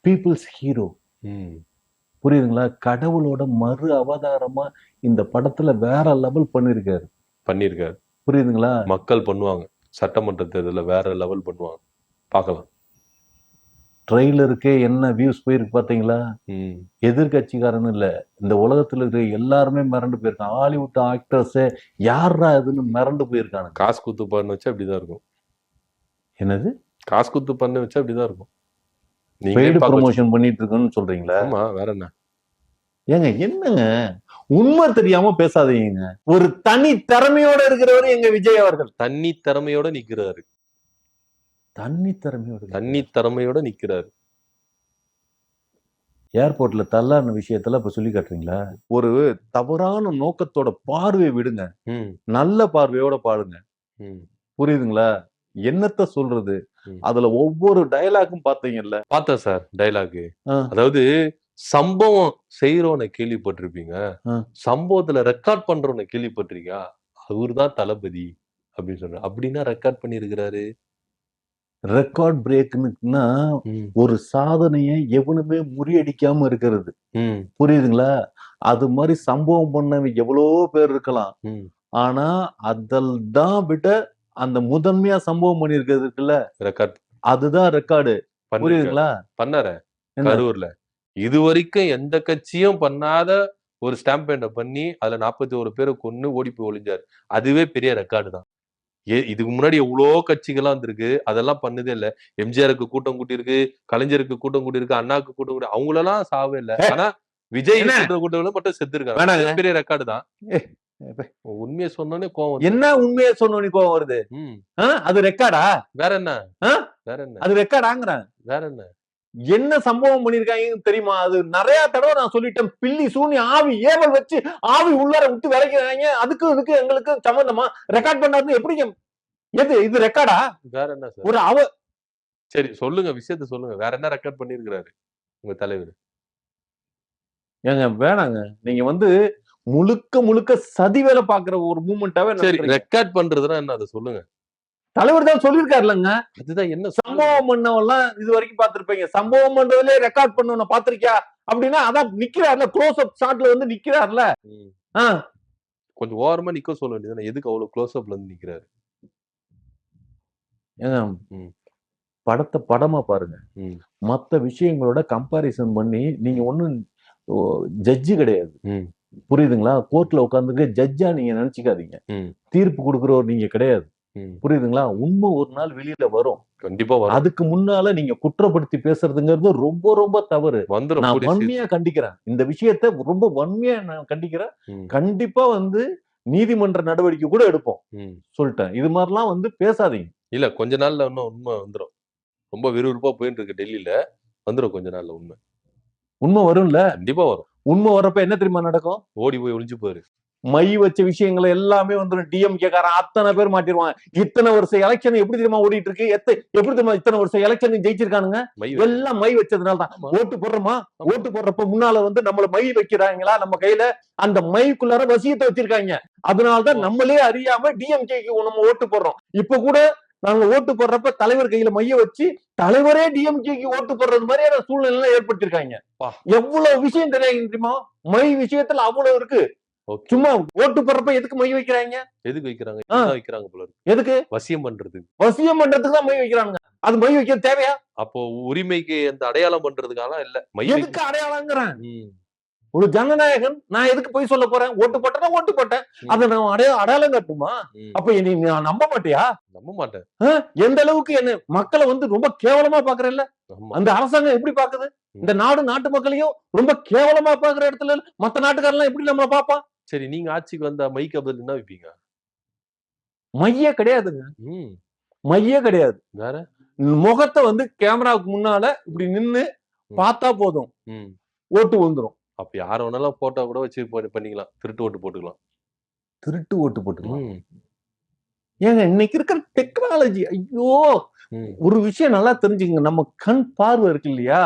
People's hero. ம், புரியுதுங்களா? கடவுளோட மறு அவதாரமா இந்த படத்துல வேற லெவல் பண்ணிருக்காரு. பண்ணியிருக்காரு. புரியுதுங்களா? மக்கள் பண்ணுவாங்க, சட்டமன்ற தேர்தலில் வேற லெவல் பண்ணுவாங்க, பார்க்கலாம். ட்ரெய்லருக்கே என்ன வியூஸ் போயிருக்கு பாத்தீங்களா? ம், எதிர்கட்சிக்காரன் இல்ல, இந்த உலகத்துல இருக்கிற எல்லாருமே மிரண்டு போயிருக்காங்க. ஹாலிவுட் ஆக்டர்ஸே யாரா இதுன்னு மிரண்டு போயிருக்கானுங்க. காசு குத்து பண்ண வச்சா அப்படிதான் இருக்கும். என்னது காசு குத்து பண்ண வச்சா அப்படிதான் இருக்கும். நீங்களே பெய்டு பார்க்க வச்சு- ப்ரொமோஷன் பண்ணிட்டு இருக்குன்னு சொல்றீங்களா? ஆமா, வேற என்ன? ஏங்க என்னங்க உண்மை தெரியாம பேசாதீங்க. ஒரு தனி திறமையோட இருக்கிறவர் எங்க விஜய் அவர்கள். தண்ணி திறமையோட நிக்கிறாரு, தனி திறமையோட தண்ணி திறமையோட நிக்கிறாரு. ஏர்போர்ட்ல தள்ளான விஷயத்துல இப்ப சொல்லி காட்டுறீங்களா? ஒரு தவறான நோக்கத்தோட பார்வையை விடுங்க, ம், நல்ல பார்வையோட பாருங்க. ம். புரியுதுங்களா? என்னத்த சொல்றது? ம். அதுல ஒவ்வொரு டயலாக்கும் பாத்தீங்கல்ல. பார்த்தேன் சார் டைலாக். ஆ, அதாவது சம்பவம் செய்யறவனை கேள்விப்பட்டிருப்பீங்க, ஆ. சம்பவத்துல ரெக்கார்ட் பண்றவனை கேள்விப்பட்டிருக்கீங்க. அவர்தான் தளபதி அப்படின்னு சொல்றாரு. அப்படின்னா ரெக்கார்ட் பண்ணிருக்கிறாரு. ரெக்கார்ட் பிரேக்னுக்குன்னா ம், ஒரு சாதனையை எவனுமே முறியடிக்காம இருக்கிறது. ம், புரியுதுங்களா? அது மாதிரி சம்பவம் பண்ணவங்க எவ்வளோ பேர் இருக்கலாம். ம். ஆனா அதில் தான் விட அந்த முதன்மையா சம்பவம் பண்ணியிருக்கிறது இருக்குல்ல, ரெக்கார்ட் அதுதான் ரெக்கார்டு. பண்ணிருக்காரு. புரியுதுங்களா? பண்ணாரு என்ன? கரூர்ல. இது வரைக்கும் எந்த கட்சியும் பண்ணாத ஒரு ஸ்டாம்ப் பேண்டை பண்ணி அதுல 41 பேரை கொன்னு ஓடி போய் ஒளிஞ்சாரு. அதுவே பெரிய ரெக்கார்டு தான். இதுக்கு முன்னாடி எவ்வளோ கட்சிகள்லாம் வந்திருக்கு, அதெல்லாம் பண்ணதே இல்ல. எம்ஜிஆருக்கு கூட்டம் கூட்டியிருக்கு, கலைஞருக்கு கூட்டம் கூட்டியிருக்கு, அண்ணாக்கு கூட்டம் கூட்டி அவங்களெல்லாம் சாவே இல்ல. ஆனா விஜய் என்ன? கூட்டுற கூட்டங்களும் மட்டும் செத்துருக்காங்க. வேணாங்க. அது பெரிய ரெக்கார்டு தான். ஏய், உண்மையை சொன்னோனே கோவம் வந்துரும். என்ன உண்மையா சொன்னோன்னு கோவம் வருது? ம். அது ரெக்கார்டா? வேற என்ன? ஆ? வேற என்ன? அது ரெக்கார்டாங்கிறேன். வேற என்ன? என்ன சம்பவம் பண்ணிருக்காங்கன்னு தெரியுமா? அது நிறைய தடவை நான் சொல்லிட்டேன். பில்லி சூனி ஆவி ஏவல் வச்சு ஆவி உள்ளார விட்டு விளைக்கிறாங்க. அதுக்கு இதுக்கு எங்களுக்கு சம்பந்தமா? ரெக்கார்ட் பண்ணாருன்னு எப்படிங்க? எது இது ரெக்கார்டா? வேற என்ன சார்? ஒரு சரி சொல்லுங்க, விஷயத்த சொல்லுங்க. வேற என்ன ரெக்கார்ட் பண்ணியிருக்கிறாரு உங்க தலைவர்? ஏங்க வேணாங்க. நீங்க முழுக்க முழுக்க சதி வேலை பாக்குற ஒரு மூமெண்டாவே சரி, ரெக்கார்ட் பண்றதுன்னா என்ன, அதை சொல்லுங்க. தலைவர் தான் சொல்லிருக்காருலங்க. அதுதான் என்ன சம்பவம் பண்ணவெல்லாம் இது வரைக்கும் பாத்திருப்பீங்க. சம்பவம் பண்றதுலயே ரெக்கார்ட் பண்ணவன பாத்திருக்கியா அப்படின்னா அதான் நிக்கிறாருல, க்ளோஸ் அப் ஷாட்ல நிக்கிறாருல. ம். ஆ, கொஞ்சம் ஓரமா நிக்க சொல்ல வேண்டியதுதானே? எதுக்கு அவ்வளவு க்ளோஸ் அப்ல இருந்து நிக்கிறாரு? ஏங்க ம். படத்தை படமா பாருங்க. ம். மத்த விஷயங்களோட கம்பாரிசன் பண்ணி நீங்க ஒண்ணும் ஜட்ஜி கிடையாது. ம். புரியுதுங்களா? கோர்ட்ல உட்கார்ந்துட்டு ஜட்ஜா நீங்க நினைச்சுக்காதீங்க. ம். தீர்ப்பு கொடுக்கிறவர் நீங்க கிடையாது. ம். புரியுதுங்களா? உண்மை ஒரு நாள் வெளியில வரும். கண்டிப்பா வரும். அதுக்கு முன்னால நீங்க குற்றப்படுத்தி பேசுறதுங்கிறது ரொம்ப ரொம்ப தவறு. வந்துரும் நான் கூடிய சீக்கிரம். வன்மையா கண்டிக்கிறேன். இந்த விஷயத்தை ரொம்ப வன்மையா நான் கண்டிக்கிறேன். ம். கண்டிப்பா நீதிமன்ற நடவடிக்கை கூட எடுப்போம். ம். சொல்லிட்டேன். இது மாதிரிலாம் பேசாதீங்க. இல்ல கொஞ்ச நாள்ல இன்னும் உண்மை வந்துரும். ரொம்ப விறுவிறுப்பா போயிட்டு இருக்கு டெல்லியில. வந்துரும் கொஞ்ச நாள்ல உண்மை. உண்மை வரும்ல? கண்டிப்பா வரும். உண்மை வர்றப்ப என்ன தெரியுமா நடக்கும்? ஓடி போய் ஒளிஞ்சு போயிரு. மை வச்ச விஷயங்களை எல்லாமே டிஎம்கே காரன் அத்தனை பேர் மாட்டிடுவான். இத்தனை வருஷம் எலெக்ஷன் எப்படி தெரியுமா ஓடிட்டு இருக்கு? எப்படி தெரியுமா இத்தனை வருஷம் எலெக்ஷன் ஜெயிச்சிருக்கானுங்க? மை எல்லாம் மை வச்சதுனால தான். ஆமா. ஓட்டு போடுறோமா? ஓட்டு போடுறப்ப முன்னால நம்மள மை வைக்கிறாங்களா நம்ம கையில? அந்த மைக்குள்ளார வசியத்தை வச்சிருக்காங்க. அதனாலதான் நம்மளே அறியாம டிஎம்கேக்கு நம்ம ஓட்டு போடுறோம். இப்ப கூட நாங்க ஓட்டு போடுறப்ப தலைவர் கையில மைய வச்சு தலைவரே டிஎம்கேக்கு ஓட்டு போடுறது மாதிரியான சூழ்நிலை ஏற்படுத்திருக்காங்க. பா. எவ்வளவு விஷயம் தெரியுமா? மை விஷயத்துல அவ்வளவு இருக்கு. ஓகே. சும்மா ஓட்டு போடுறப்ப எதுக்கு மை வைக்கிறாங்க? எதுக்கு வைக்கிறாங்க? இதுதான் வைக்கிறாங்க போல இருக்கு. எதுக்கு? வசியம் பண்றதுக்கு. வசியம் பண்றதுக்கு தான் மை வைக்கிறாங்க. அது மை வைக்கிறது தேவையா? அப்போ உரிமைக்கு அந்த அடையாளம் பண்றதுக்கான இல்ல. மை எதுக்கு அடையாளங்கிறேன்? ம். ஒரு ஜனநாயகன் நான் எதுக்கு போய் சொல்ல போறேன்? ஓட்டு போட்டேன்னா ஓட்டு போட்டேன். அதை நான் அடையாளம் காட்டுமா? அப்ப என்னை நான் நம்ப மாட்டியா? நம்ப மாட்டேன். எந்த அளவுக்கு என்ன மக்களை வந்து ரொம்ப கேவலமா பாக்குறேன்ல? அந்த அரசாங்கம் எப்படி பாக்குது? இந்த நாட்டு மக்களையும் ரொம்ப கேவலமா பாக்குற இடத்துல மத்த நாட்டுக்காரெல்லாம் எப்படி நம்மள பாப்பான்? சரி, நீங்க ஆட்சிக்கு வந்தா மைக்கு பதில் என்ன வைப்பீங்க? மையே கிடையாதுங்க. மையே கிடையாது. வேற முகத்தை வந்து கேமராவுக்கு முன்னால இப்படி நின்னு பார்த்தா போதும், ஓட்டு வந்துரும். அப்ப யார வேணாலும் போட்டோ கூட வச்சு பண்ணிக்கலாம். திருட்டு ஓட்டு போட்டுக்கலாம். திருட்டு ஓட்டு போட்டுக்கலாம். ஏங்க இன்னைக்கு இருக்கிற டெக்னாலஜி, ஐயோ! ஒரு விஷயம் நல்லா தெரிஞ்சுக்கங்க. நம்ம கண் பார்வை இருக்கு இல்லையா?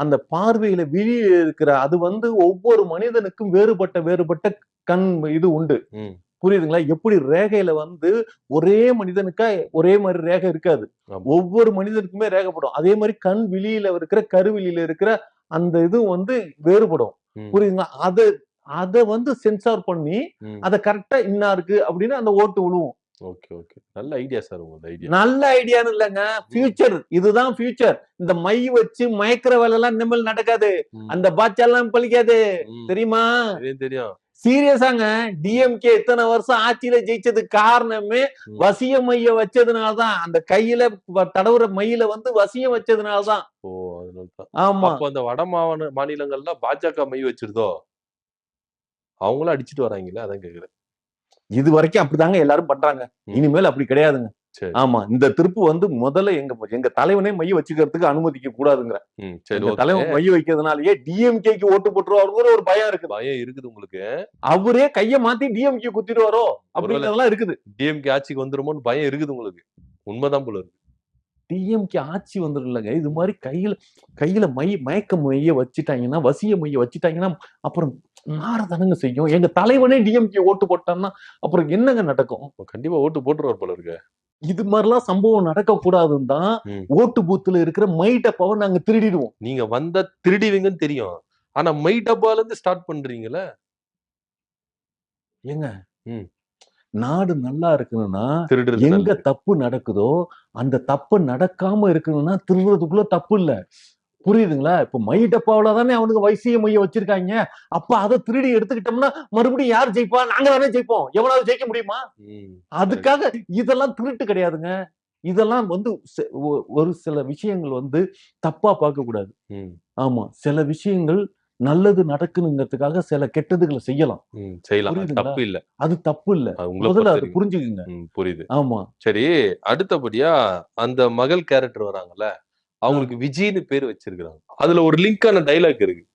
அந்த பார்வையில வெளியே இருக்கிற அது வந்து ஒவ்வொரு மனிதனுக்கும் வேறுபட்ட கண் இது உண்டு. புரியுதுங்களா? எப்படி ரேகையில வந்து ஒரே மனிதனுக்கா ஒரே மாதிரி ரேகை இருக்காது. ஒவ்வொரு மனிதனுக்குமே ரேகைப்படும். அதே மாதிரி கண் விழியில இருக்கிற கருவிழியில இருக்கிற அந்த இது வந்து வேறுபடும். புரியுதுங்களா? அத வந்து சென்சார் பண்ணி அத கரெக்டா இன்னாருக்கு அப்படின்னு அந்த ஓட்டு விழுவும். ஓகே ஓகே, நல்ல ஐடியா சார். உங்க ஐடியா நல்ல ஐடியான்னு இல்லங்க, ஃபியூச்சர். இதுதான் ஃபியூச்சர். இந்த மை வச்சு மயக்கிற வேலை எல்லாம் இனிமேல் நடக்காது. அந்த பாட்செல்லாம் பழிக்காது. தெரியுமா? தெரியும். சீரியஸாங்க. டிஎம்கே இத்தனை வருஷம் ஆட்சியில ஜெயிச்சதுக்கு காரணமே வசிய மைய வச்சதுனாலதான். அந்த கையில தடவுற மையில வந்து வசியம் வச்சதுனாலதான். ஓ, அதனாலதான். ஆமா. அப்ப அந்த வட மாநிலங்கள்ல பாஜக மை வச்சிருதோ, அவங்களும் அடிச்சுட்டு வராங்களே, அதான் கேக்குறேன். இது வரைக்கும் அப்படிதாங்க எல்லாரும் பண்றாங்க. இனிமேல் அப்படி கிடையாதுங்க. ஆமா, இந்த திருப்பு வந்து முதல்ல எங்க தலைவனே மைய வச்சுக்கிறதுக்கு அனுமதிக்க கூடாதுங்க. தலைவன் மைய வைக்கிறதுனாலயே டிஎம்கேக்கு ஓட்டு போட்டுருவாருங்கிற ஒரு பயம் இருக்கு. பயம் இருக்குது உங்களுக்கு. அவரே கைய மாத்தி டிஎம்கே குத்திடுவாரோ அப்படிங்கறதெல்லாம் இருக்குது. டிஎம்கே ஆட்சிக்கு வந்துருமோன்னு பயம் இருக்குது உங்களுக்கு. உண்மைதான் போல இருக்கு. டிஎம்கே ஆட்சி வந்துடும் இல்லைங்க. இது மாதிரி கையில மயக்க மைய வச்சுட்டாங்கன்னா, வசிய மைய வச்சுட்டாங்கன்னா அப்புறம் நாரதானங்க செய்யும். எங்க தலைவனே டிஎம்கே ஓட்டு போட்டான்னா அப்புறம் என்னங்க நடக்கும்? கண்டிப்பா ஓட்டு போட்டுருவார் போல இருக்கு. இது மாதிரிலாம் சம்பவம் நடக்க கூடாதுன்னு தான் ஓட்டு பூத்துல இருக்கிற மை டப்பாவை நாங்க திருடிடுவோம். நீங்க வந்தா திருடிவீங்கன்னு தெரியும். ஆனா மை டப்பால இருந்து ஸ்டார்ட் பண்றீங்கல்ல. ஏங்க நாடு நல்லா இருக்கணும்னா எங்க தப்பு நடக்குதோ அந்த தப்பு நடக்காம இருக்கணும்னா திருடுறதுக்குள்ள தப்பு இல்ல. புரியுதுங்களா? இப்ப மை டப்பாவில தானே அவனுக்கு வைசிய மைய வச்சிருக்காங்க. அப்ப அதை திருடி எடுத்துக்கிட்டோம்னா மறுபடியும் யார் ஜெயிப்பா? நாங்க தானே ஜெயிப்போம். எவனாவது ஜெயிக்க முடியுமா? அதுக்காக இதெல்லாம் திருட்டு கிடையாதுங்க. இதெல்லாம் வந்து ஒரு சில விஷயங்கள் வந்து தப்பா பார்க்க கூடாது. ஆமா, சில விஷயங்கள் நல்லது நடக்கணுங்கிறதுக்காக சில கெட்டதுகளை செய்யலாம். தப்பு இல்ல. அது தப்பு இல்ல. முதல்ல அது புரிஞ்சுக்குங்க. புரியுது. ஆமா. சரி, அடுத்தபடியா அந்த மகள் கேரக்டர் வராங்கல்ல, அவங்களுக்கு விஜய்னு பேர் வச்சிருக்காங்க. அதுல ஒரு லிங்கான டைலாக் இருக்கு.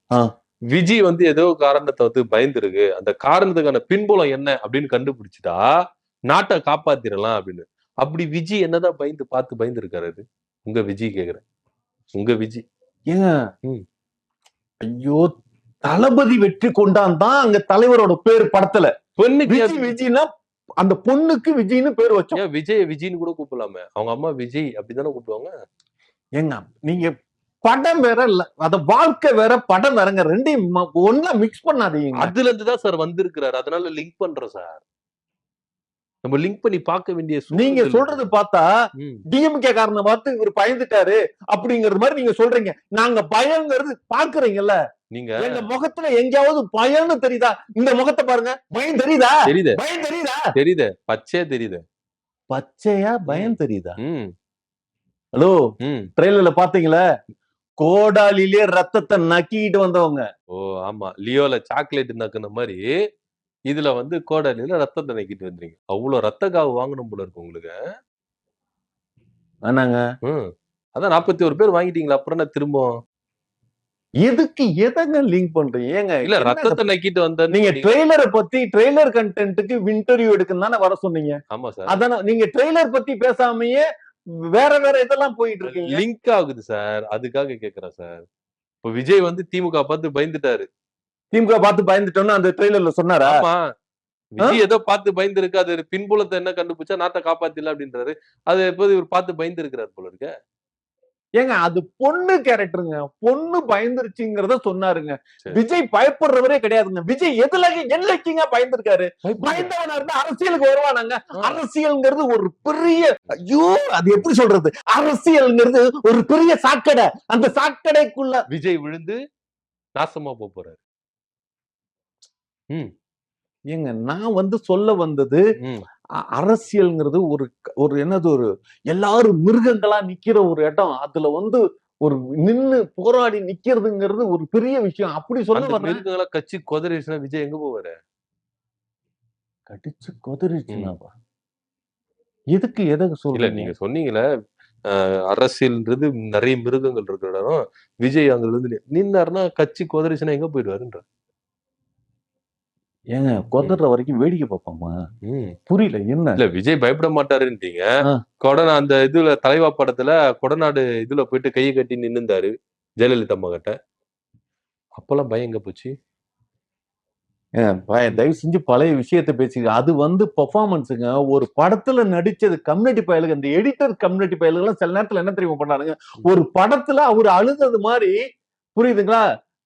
விஜய் வந்து ஏதோ காரணத்தை வந்து பயந்துருக்கு, அந்த காரணத்துக்கான பின்புலம் என்ன அப்படின்னு கண்டுபிடிச்சிட்டா நாட்டை காப்பாத்திரலாம் அப்படின்னு. அப்படி விஜய் என்னதான் பயந்து இருக்காரு? உங்க விஜய் கேக்குறேன். உங்க விஜய் ஏங்க, ஐயோ, தளபதி வெற்றி கொண்டான் தான் அங்க தலைவரோட பேர் படத்துல. விஜய்னா அந்த பொண்ணுக்கு விஜய்னு பேர் வச்சோம். விஜய்னு கூட கூப்பிடலாமே. அவங்க அம்மா விஜய் அப்படித்தானே கூப்பிடுவாங்க. ஏங்க நீங்க படம் வேற இல்ல, அத வாழ்க்கை வேற, படம் வேறங்க. ரெண்டையும் ஒண்ணா மிக்ஸ் பண்ணாதீங்க. அதுல இருந்துதான் சார் வந்திருக்கிறாரு. அதனால லிங்க் பண்றோம் சார். நம்ம லிங்க் பண்ணி பார்க்க வேண்டிய. நீங்க சொல்றது பார்த்தா டிஎம்கே காரனை பார்த்து இவர் பயந்துட்டாரு அப்படிங்கறது மாதிரி நீங்க சொல்றீங்க. நாங்க பயங்கிறது பாக்குறீங்கல்ல. நீங்க எங்க முகத்துல எங்கேயாவது பயம்னு தெரியுதா? இந்த முகத்தை பாருங்க. பயம் தெரியுதா? தெரியுது. பயம் தெரியுதா? தெரியுது. பச்சையா தெரியுது. பச்சையா பயம் தெரியுதா? ஹலோ, ட்ரெயிலர்ல பாத்தீங்களா? கோடாலிலே ரத்தத்தை நக்கிட்டு வந்தவங்க. ஓ ஆமா, லியோல சாக்லேட் நக்குன மாதிரி இதுல வந்து கோடாலில ரத்தத்தை நக்கிட்டு வந்துறீங்க. அவ்வளவு ரத்த காவு வாங்கணும் போல இருக்கு உங்களுக்கு. ஆனாங்க அதான் 41 பேர் வாங்கிட்டீங்களா? அப்புறம் என்ன திரும்ப எதுக்கு எதங்க லிங்க் பண்றீங்க? ஏங்க இல்ல, ரத்தத்தை நக்கிட்டு வந்த நீங்க ட்ரெய்லரை பத்தி ட்ரெய்லர் கண்டென்ட்க்கு இன்டர்வியூ எடுக்கணும் தானே வர சொன்னீங்க. ஆமா சார். அதான நீங்க ட்ரெய்லர் பத்தி பேசாமயே வேற இதெல்லாம் போயிட்டு இருக்கீங்க. லிங்க் ஆகுது சார், அதுக்காக கேக்குறேன் சார். இப்ப விஜய் வந்து திமுக பார்த்து பயந்துட்டாரு. திமுக பார்த்து பயந்துட்டோம்னு அந்த ட்ரெய்லர்ல சொன்னாரா? ஆமா, விஜய் ஏதோ பார்த்து பயந்து இருக்கு. அது பின்புலத்தை என்ன கண்டுபிடிச்சா நாட்டை காப்பாத்தில அப்படின்றாரு. அது எப்போது இவர் பார்த்து பயந்து இருக்கிறார் போல இருக்க. ஏங்க அது பொண்ணு கேரக்டருங்க. பொண்ணு பயந்துருச்சுங்கிறத சொன்னாருங்க. விஜய் பயப்படுறவரே கிடையாதுங்க. விஜய் எதுலங்க பயந்துருக்காரு? பயந்தவனா இருந்தா அரசியலுக்கு வருவானாங்க. அரசியல்ங்கிறது ஒரு பெரிய, ஐயோ அது எப்படி சொல்றது, அரசியல்ங்கிறது ஒரு பெரிய சாக்கடை. அந்த சாக்கடைக்குள்ள விஜய் விழுந்து நாசமா போறாரு. ம். ஏங்க நான் வந்து சொல்ல வந்தது ம். அரசியல்ங்கிறது ஒரு ஒரு என்னது ஒரு எல்லாரும் மிருகங்களா நிக்கிற ஒரு இடம். அதுல வந்து ஒரு நின்னு போராடி நிக்கிறதுங்கிறது ஒரு பெரிய விஷயம். அப்படி சொல்ல அந்த வர்றேன். மிருகங்களா கட்சி கொதறிடுச்சுன்னா விஜய் எங்க போவாரு? கடிச்சு கொதறிச்சுனா ம். எதுக்கு எதுக்கு இல்ல சொல்றீங்க? நீங்க சொன்னீங்கல்ல, அரசியல்ன்றது நெறைய மிருகங்கள் இருக்கிற இடம். விஜய் அங்க இருந்து நின்னாருன்னா கட்சி கொதறிச்சுன்னா எங்க போயிடுவாருன்றேன். ஏங்க ம். கொதற வரைக்கும் வேடிக்கை பார்ப்போமா? ம். புரியல என்ன? இல்ல விஜய் பயப்பட மாட்டாருன்றீங்க. ஆ. அந்த இதுல தலைவா படத்துல கொடநாடு இதுல போயிட்டு கைய கட்டி நின்னுந்தாரு. ஜெயலலிதா அம்மாகிட்ட. அப்பல்லாம் பயம் எங்க போச்சு? தயவு செஞ்சு பழைய விஷயத்த பேசிக்க. அது வந்து பெர்ஃபார்மன்ஸுங்க. ஒரு படத்துல நடிச்சது கம்யூனிட்டி பயலுக, இந்த எடிட்டர் கம்யூனிட்டி பயலுகலாம் சில நேரத்துல என்ன தெரியுமா பண்ணானுங்க? ஒரு படத்துல அவரு அழுதது மாரி, புரியுதுங்களா?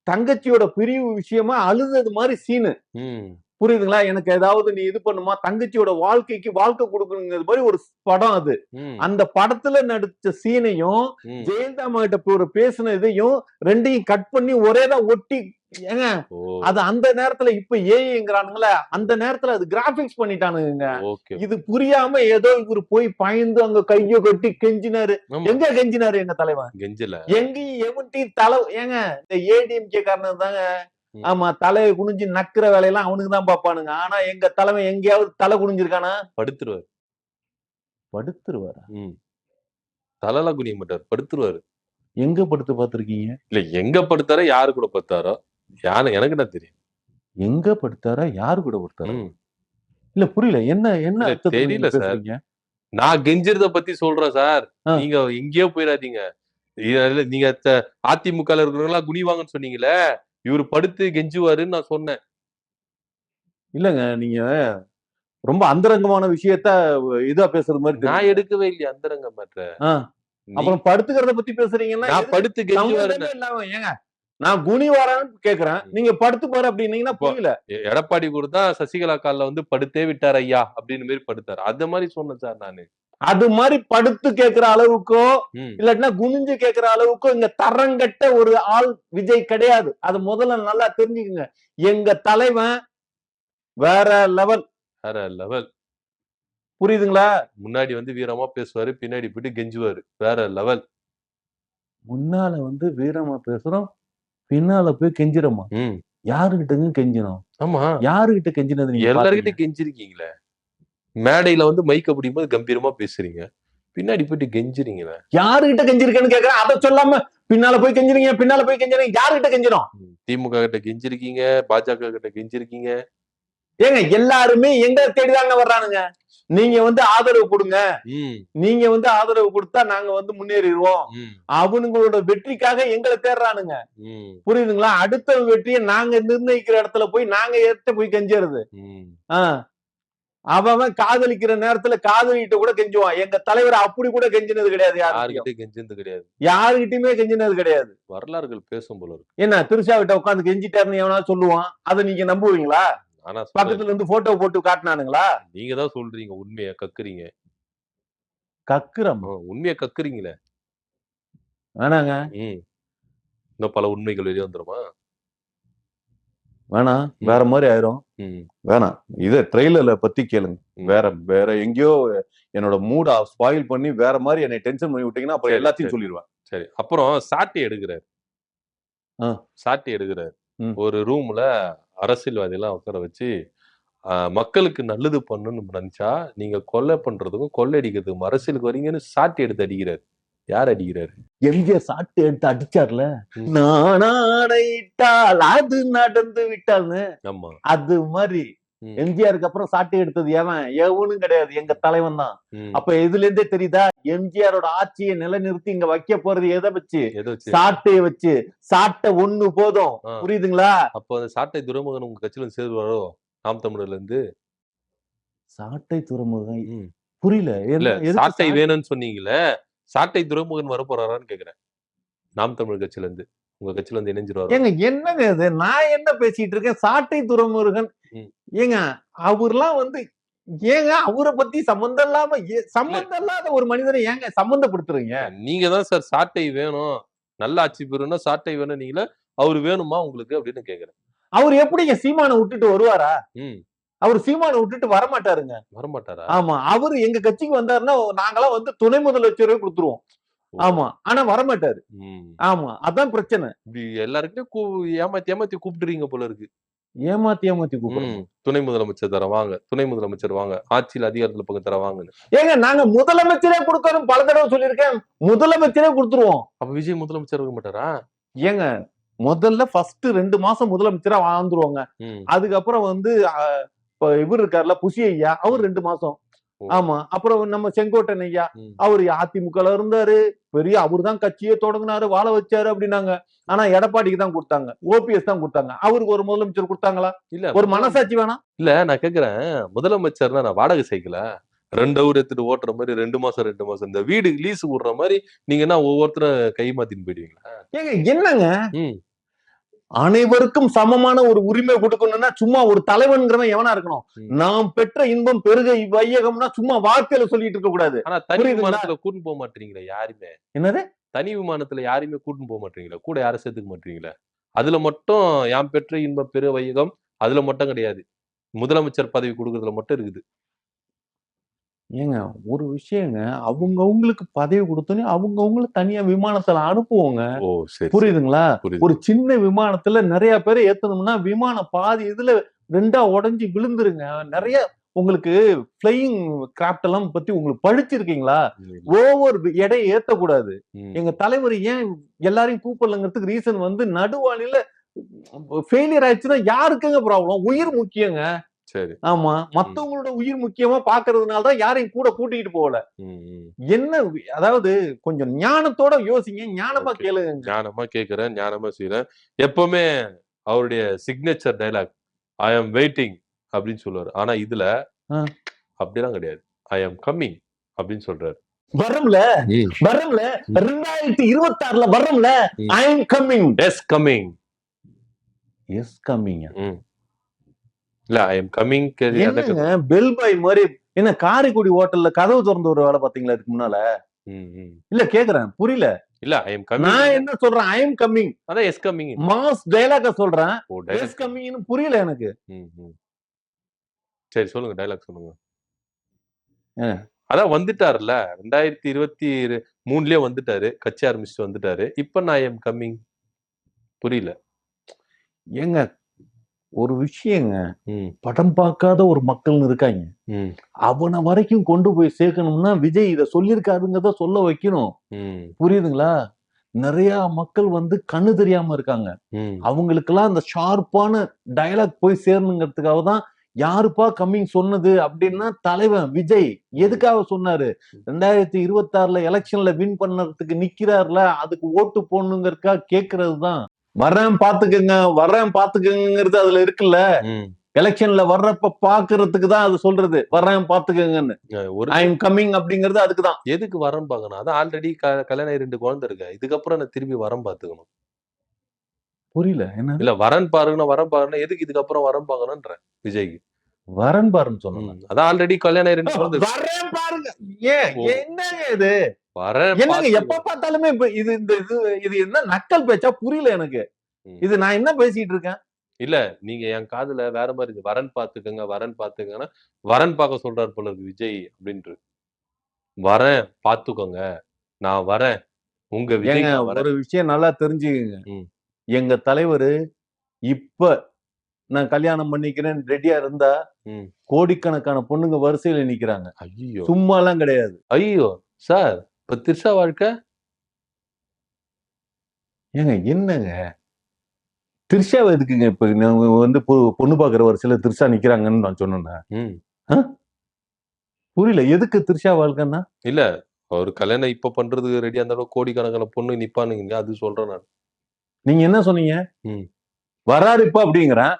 தங்கச்சியோட பிரிவு விஷயமா அழுதது மாரி சீனு. ம். புரியுதுங்களா? எனக்கு ஏதாவது நீ இது பண்ணுமா? தங்கச்சியோட வாழ்க்கைக்கு வாழ்க்கை குடுக்கணுங்கிறது மாரி ஒரு படம் அது. ம். அந்த படத்துல நடிச்ச சீனையும், ம். ஜெயலலிதா அம்மாகிட்ட ஒரு பேசின இதையும் 2யும் கட் பண்ணி ஒரேதா ஒட்டி ஏங்க ஓ! அது அந்த நேரத்துல இப்ப ஏஐங்கிறானுங்கள, அந்த நேரத்துல அது கிராபிக்ஸ் பண்ணிட்டானுங்க. ஓகே. இது புரியாம ஏதோ இவரு போய் பயந்து அங்க கைய கட்டி கெஞ்சினாரு. ஆமா. எங்க கெஞ்சினாரு எங்க தலைவன்? கெஞ்சல. எங்கேயும் எவன்டையும் ஏங்க இந்த ஏடிஎம்கே காரனுங்க தாங்க. ம். ஆமா தலைய குனிஞ்சு நக்குற வேலையெல்லாம் அவனுக்கு தான் பாப்பானுங்க. ஆனா எங்க தலைவன் எங்கேயாவது தலை குனிஞ்சிருக்கானா? படுத்துருவாரு. படுத்துருவாரா? ம். தலலாம் குனிய மாட்டாரு. படுத்துருவாரு. எங்க படுத்து பார்த்திருக்கீங்க? இல்ல எங்க படுத்தாரோ, யாரு கூட படுத்தாரோ, எனக்கு என்ன தெரியும்? எங்க படுத்தாரா? யாரு கூட படுத்தாரா? ம். இல்ல புரியல. என்ன என்ன இல்ல அர்த்தத்துல தெரியல நீங்க சார். பேசுறீங்க? நான் கெஞ்சுறத பத்தி சொல்றேன் சார். ஆ. நீங்க எங்கேயோ போயிறாதீங்க. இல்ல நீங்க அதிமுகல இருக்கிறவங்கலாம் குனிவாங்கன்னு சொன்னீங்கல்ல. இவரு படுத்து கெஞ்சுவாருன்னு நான் சொன்னேன். இல்லங்க நீங்க ரொம்ப அந்தரங்கமான விஷயத்த இதா பேசுறது மாரி நான் தெரியுது. எடுக்கவே இல்லையே அந்தரங்க மேட்டர. ஆ. நீ அப்புறம் படுத்துக்கிறத பத்தி பேசுறீங்கன்னா, நான் எதுக்கு படுத்து கெஞ்சுவாருன்னு சம்மந்தமே இல்லாம ஏங்க நான் குனிவாரான்னு கேக்குறேன். நீங்க படுத்து பாரு அப்டின்னீங்கன்னா இப்போ புரியல. எடப்பாடி கூட தான் சசிகலா கால்ல வந்து படுத்தே விட்டார் ஐயா! அப்படின்னு மாரி படுத்தாரு. அந்த மாரி சொன்னேன் சார் நானு. அது மாரி படுத்து கேக்குற அளவுக்கோ, ம். இல்லாட்டினா குனிஞ்சு கேக்குற அளவுக்கோ இங்க தரங்கெட்ட ஒரு ஆள் விஜய் கிடையாது. அது முதல்ல நல்லா தெரிஞ்சுக்கங்க. எங்க தலைவன் வேற லெவல். வேற லெவல். புரியுதுங்களா? முன்னாடி வந்து வீரமா பேசுவாரு. பின்னாடி போயிட்டு கெஞ்சுவாரு. வேற லெவல். முன்னால வந்து வீரமா பேசுறோம். பின்னால போய் கெஞ்சுறோமா? ம். யாருகிட்டங்க கெஞ்சினோம்? ஆமா. யாருகிட்ட கெஞ்சினது நீங்க பாத்தீங்க? எல்லார்கிட்டயும் கெஞ்சிருக்கீங்களே. மேடையில வந்து மைக்க பிடிக்கும்போது கம்பீரமா பேசுறீங்க. பின்னாடி போயிட்டு கெஞ்சுறீங்களே. யாருகிட்ட கெஞ்சிருக்கேன்னு கேக்குறேன். அத சொல்லாம பின்னால போய் கெஞ்சுறீங்க, பின்னால போய் கெஞ்சுறீங்க. யாருகிட்ட கெஞ்சினோம்? திமுக கிட்ட கெஞ்சிருக்கீங்க. பாஜக கிட்ட கெஞ்சிருக்கீங்க. ஏங்க எல்லாருமே எங்கள தேடிதாங்க வர்றானுங்க. நீங்க வந்து ஆதரவு குடுங்க. ம். நீங்க வந்து ஆதரவு குடுத்தா நாங்க வந்து முன்னேறிருவோம். ம். அவனுங்களோட வெற்றிக்காக எங்கள தேடுறானுங்க. ம். புரியுதுங்களா? அடுத்த வெற்றிய நாங்க நிர்ணயிக்கிற இடத்துல போய் நாங்க ஏத்த போய் கெஞ்சறது. ம். ஆ. அவன் காதலிக்கிற நேரத்துல காதலிகிட்ட கூட கெஞ்சுவான். எங்க தலைவர் அப்படி கூட கெஞ்சினது கிடையாது யாருகிட்டயும். யார்கிட்டயும் கெஞ்சினது கிடையாது. யாருகிட்டயுமே கெஞ்சினது கிடையாது. வரலாறுகள் பேசும் போல இருக்கு. என்ன திருஷாவிட்ட உட்கார்ந்து கெஞ்சிட்டாருன்னு எவனாவது சொல்லுவான். அத நீங்க நம்புவீங்களா? நானா சொல்றேன். பக்கத்துல இருந்து போட்டோ போட்டு காட்டுனானுங்களா? நீங்க தான் சொல்றீங்க. உண்மைய கக்குறீங்க. கக்குறமா? உண்மைய கக்குறீங்களே. வேணாங்க. ம். இன்னும் பல உண்மைகள் வெளிய வந்துருமா? வேணாம். ம். வேற மாரி ஆயிரும். ம். வேணாம். இத ட்ரெய்லர்ல பத்தி கேளுங்க. ம். வேற எங்கேயோ என்னோட மூட ஸ்பாயில் பண்ணி வேற மாரி என்னை டென்ஷன் பண்ணி விட்டீங்கன்னா அப்புறம் சரி, எல்லாத்தையும் சரி. சொல்லிருவேன். சரி. அப்புறம் சாட்டை எடுக்குறாரு. ஆ. சாட்டை எடுக்குறாரு. ம். ஒரு ரூம்ல அரசியல்வாதிலாம் உட்கார வச்சு, மக்களுக்கு நல்லது பண்ணணும்னு நெனச்சா, நீங்க கொலை பண்றதுக்கும், கொள்ளையடிக்கிறதுக்கும் அரசியலுக்கு வரீங்கன்னு சாட்டை எடுத்து அடிக்கிறாரு. யார் அடிக்கிறாரு? எம்ஜிஆர் சாட்டு எடுத்து அடிச்சார்ல. ம். நான் ஆணையிட்டால் அது நடந்து விட்டால்னு. ஆமா. அது மாரி ம். எம்ஜிஆருக்கு அப்புறம் சாட்டை எடுத்தது எவன்? எவனும் கிடையாது. எங்க தலைவன் தான். ம். அப்ப இதுல இருந்தே தெரியுதா? எம்ஜிஆரோட ஆட்சியை நிலைநிறுத்தி இங்க வைக்க போறது எதை வச்சு? எத வச்சு? சாட்டையை வச்சு. சாட்டை ஒண்ணு போதும். ஆ. புரியுதுங்களா? அப்ப அந்த சாட்டை துரைமுருகன் உங்க கட்சியில வந்து சேருவாரோ? நாம் தமிழர்ல இருந்து? சாட்டை துறைமுகம் ம். புரியல. இல்ல எதுக்கு சாட்டை வேணும்னு சொன்னீங்கல்ல. சாட்டை துரைமுருகன் வரப்போறாரான்னு கேக்குறேன். நாம் தமிழர் கட்சியில இருந்து. உங்க கட்சியில வந்து இணைஞ்சிருவாரோ? ஏங்க என்னங்க இது? நான் என்ன பேசிட்டு இருக்கேன்? சாட்டை துரைமுருகன். ம். ஏங்க அவர்லாம் வந்து ஏங்க அவர பத்தி சம்பந்தம் இல்லாம சம்பந்தம் இல்லாத ஒரு மனிதரை ஏங்க சம்பந்தப்படுத்துறீங்க? நீங்க தான் சார் சாட்டை வேணும். நல்ல ஆட்சி பெறணும்னா சாட்டை வேணும் நீங்கள. அவரு வேணுமா உங்களுக்கு அப்படின்னு கேக்குறேன். அவர் எப்படிங்க சீமானை விட்டுட்டு வருவாரா? ம். அவர் சீமானை விட்டுட்டு வரமாட்டாருங்க. வரமாட்டாரா? ஆமா, அவரு எங்க கட்சிக்கு வந்தாருன்னா நாங்கெல்லாம் வந்து துணை முதலமைச்சரே கொடுத்துருவோம். ஓ. ஆமா, ஆனா வரமாட்டாரு. ம். ஆமா, அதான் பிரச்சனை. இப்படி எல்லாருக்கிட்டையும் ஏமாத்தி ஏமாத்தி கூப்பிட்டுறீங்க போல இருக்கு. ஏமாத்தி ஏமாத்தி கூப்பிடுறோம். துணை முதலமைச்சர் தர வாங்க, துணை முதலமைச்சர் வாங்க, ஆட்சியில் அதிகாரத்துல பங்கு தர வாங்கன்னு. ஏங்க நாங்க முதலமைச்சரே கொடுக்கணும் பல தடவை சொல்லியிருக்கேன். முதலமைச்சரே கொடுத்துருவோம். அப்ப விஜய் முதலமைச்சர் இருக்க மாட்டாரா? ஏங்க முதல்ல ஃபர்ஸ்ட் 2 மாசம் முதலமைச்சரா வாழ்ந்துருவாங்க. ம். அதுக்கப்புறம் வந்து இப்ப இவர் இருக்காருல புசி ஐயா, அவர் 2 மாசம். ஓ. ஆமா, அப்புறம் நம்ம செங்கோட்டன் ஐயா, ம். அவரு அதிமுகல இருந்தாரு, பெரிய அவர்தான் கட்சியே தொடங்கினாரு, வாழ வச்சாரு அப்படின்னாங்க. ஆனா எடப்பாடிக்கு தான் கொடுத்தாங்க, ஓபிஎஸ் தான் கொடுத்தாங்க. அவருக்கு ஒரு முதலமைச்சர் கொடுத்தாங்களா? இல்ல ஒரு மனசாட்சி வேணாம். இல்ல நான் கேக்குறேன், முதலமைச்சர்னா நான் வாடகை சைக்கிள 2 ஹவர் எடுத்துட்டு ஓட்டுற மாதிரி 2 மாசம் 2 மாசம் இந்த வீடு லீஸ் விடுற மாதிரி நீங்க என்ன ஒவ்வொருத்தரும் கை மாத்தின்னு போயிடுவீங்களா? ஏங்க என்னங்க ம். அனைவருக்கும் சமமான ஒரு உரிமை கொடுக்கணும்னா சும்மா ஒரு தலைவன்கிறவன் எவனா இருக்கணும். ம். நாம் பெற்ற இன்பம் பெருக வையகம்னா சும்மா வாழ்க்கையில சொல்லிட்டு இருக்க கூடாது. ஆனா தனி புரியுதுங்களா? விமானத்துல கூட்டின்னு போக மாட்டீங்களே யாருமே. என்னது? தனி விமானத்துல யாரையுமே கூட்டின்னு போக மாட்டீங்களா? கூட யாரும் சேர்த்துக்க மாட்டீங்களா? அதுல மட்டும் யாம் பெற்ற இன்பம் பெரு வையகம் அதுல மட்டும் கிடையாது. முதலமைச்சர் பதவி கொடுக்கறதுல மட்டும் இருக்குது. ஏங்க ஒரு விஷயங்க, அவங்கவங்களுக்கு பதவி கொடுத்தோன்னே அவங்கவங்கள தனியா விமானத்துல அனுப்புவோங்க. ஓ சரி. புரியுதுங்களா? புரியுது. ஒரு சின்ன விமானத்துல நிறைய பேரை ஏத்தணும்னா விமானம் பாதி இதுல 2ஆ உடைஞ்சு விழுந்துருங்க. நிறைய உங்களுக்கு பிளையிங் கிராப்ட் எல்லாம் பத்தி உங்களுக்கு படிச்சிருக்கீங்களா? ஓவர் எடை ஏத்தக்கூடாது. ம். எங்க தலைவர் ஏன் எல்லாரையும் கூப்பிடலங்கிறதுக்கு ரீசன் வந்து நடுவானில ஃபெயிலியர் ஆயிடுச்சுன்னா யாருக்குங்க ப்ராப்ளம்? உயிர் முக்கியங்க. சரி. ஆமா, மத்தவங்களோட உயிர் முக்கியமா பாக்குறதுனால தான் யாரையும் கூட கூட்டிட்டு போகல. ம், ம். என்ன அதாவது கொஞ்சம் ஞானத்தோட யோசிங்க, ஞானமா ஓகே. கேளுங்க. ஞானமா கேக்குறேன், ஞானமா செய்றேன். எப்பவுமே அவருடைய signature dialogue I am waiting அப்படின்னு சொல்லுவாரு. ஆனா இதுல ஆ. அப்படிலாம் கிடையாது. ஐ அம் கம்மிங் அப்படின்னு சொல்றாரு. வர்றோம்ல ம். வர்றோம்ல 2026ல வர்றோம்ல. ம். I am coming. Yes coming. Yes coming. ம். இல்ல ஐ அம் கம்மிங் என்னங்க பெல் பாய் மாதிரி என்ன காரைக்குடி ஹோட்டல்ல கதவு திறந்து ஒரு வேலை பாத்தீங்களா இதுக்கு முன்னால? இல்ல கேக்குறேன், புரியல. இல்ல ஐ அம் நான் கம்மிங். என்ன சொல்றேன்? ஐ அம் கம்மிங். அதான் எஸ் கம்மிங். மாஸ் டயலாக சொல்றேன். ஓ எஸ் டயலாக். கம்மிங்னு புரியல எனக்கு. ம், ம். சரி சொல்லுங்க டயலாக் சொல்லுங்க. ஆ. அதான் வந்துட்டாருல 2023லயே வந்துட்டாரு. கட்சி ஆரம்பிச்சுட்டு வந்துட்டாரு. இப்ப நான் ஐ அம் கம்மிங். புரியல. ஏங்க ஒரு விஷயங்க, ம், படம் பார்க்காத ஒரு மக்கள்னு இருக்காங்க. ம், அவன வரைக்கும் கொண்டு போய் சேர்க்கணும்னா விஜய் இத சொல்லியிருக்காருங்கிறத சொல்ல வைக்கணும். ம், புரியுதுங்களா? நிறைய மக்கள் வந்து கண்ணு தெரியாம இருக்காங்க. ம். அவங்களுக்கெல்லாம் அந்த ஷார்ப்பான டயலாக் போய் சேரணுங்கிறதுக்காக தான் யாருப்பா கம்மிங் சொன்னது அப்படின்னா தலைவன் விஜய் எதுக்காக சொன்னாரு? 2026ல எலெக்ஷன்ல வின் பண்ணறதுக்கு நிக்கிறாருல, அதுக்கு ஓட்டு போடணுங்கிறதுக்காக கேக்குறதுதான். வர்றேன் பாத்துக்கங்கிறது அதுல இருக்குல்ல. ம். எலெக்ஷன்ல வர்றப்ப பாக்குறதுக்கு தான் அது சொல்றது. வர்றேன் பாத்துக்கங்கன்னு. ஒரு ஐ எம் கம்மிங் அப்படிங்கிறது அதுக்குதான். எதுக்கு வரம் பார்க்கணும்? அதான் ஆல்ரெடி கல்யாணம் ஆகி 2 குழந்தை இருக்கு. இதுக்கப்புறம் நான் திரும்பி வரம் பார்த்துக்கணும். புரியல என்ன? இல்ல வரன் பாருங்கன்னா எதுக்கு இதுக்கப்புறம் வரம் பார்க்கணும்ன்றேன் விஜய்க்கு. வரன் பாருன்னு சொன்னேன். அதான் ஆல்ரெடி கல்யாணம் ஆகி 2 குழந்தை இருக்கு. வரேன் பாருங்க. ஏன் ஓ. என்னங்க இது? வரேன் என்னங்க பார்த்து- எப்ப பார்த்தாலுமே இப்ப இது என்ன நக்கல் பேச்சா? புரியல எனக்கு. ம். இது நான் என்ன பேசிட்டு இருக்கேன்? இல்ல நீங்க என் காதுல வேற மாதிரி இருக்கு. வரன் பாத்துக்கங்கன்னா வரன் பார்க்க சொல்றாரு போல இருக்கு விஜய் அப்படின்ட்டு. வரேன் பாத்துக்கோங்க. நான் வரேன். உங்க விஜய் ஏங்க நான் வரேன். ஒரு விஷயம் நல்லா தெரிஞ்சுக்கங்க. ம். எங்க தலைவரு இப்ப நான் கல்யாணம் பண்ணிக்கிறேன் ரெடியா இருந்தா ம். கோடிக்கணக்கான பொண்ணுங்க வரிசையில நிக்கிறாங்க. ஐயோ சும்மா எல்லாம் கிடையாது. ஐயோ சார் இப்ப திரிஷா வாழ்க்கை ஏங்க என்னங்க திரிஷாவை எதுக்குங்க இப்ப நாங்க வந்து பொண்ணு பாக்குற வரிசையில திரிஷா நிக்கிறாங்கன்னு நான் சொன்னேன். ம். புரியல எதுக்கு திரிஷா வாழ்க்கைன்னா? இல்ல அவரு கல்யாணம் இப்ப பண்றதுக்கு ரெடியா இருந்தாலும் கோடிக்கணக்கான பொண்ணு நிப்பானுங்க அது சொல்றேன் நான். நீங்க என்ன சொன்னீங்க? ம். வராரு இப்ப அப்படிங்கிறேன்.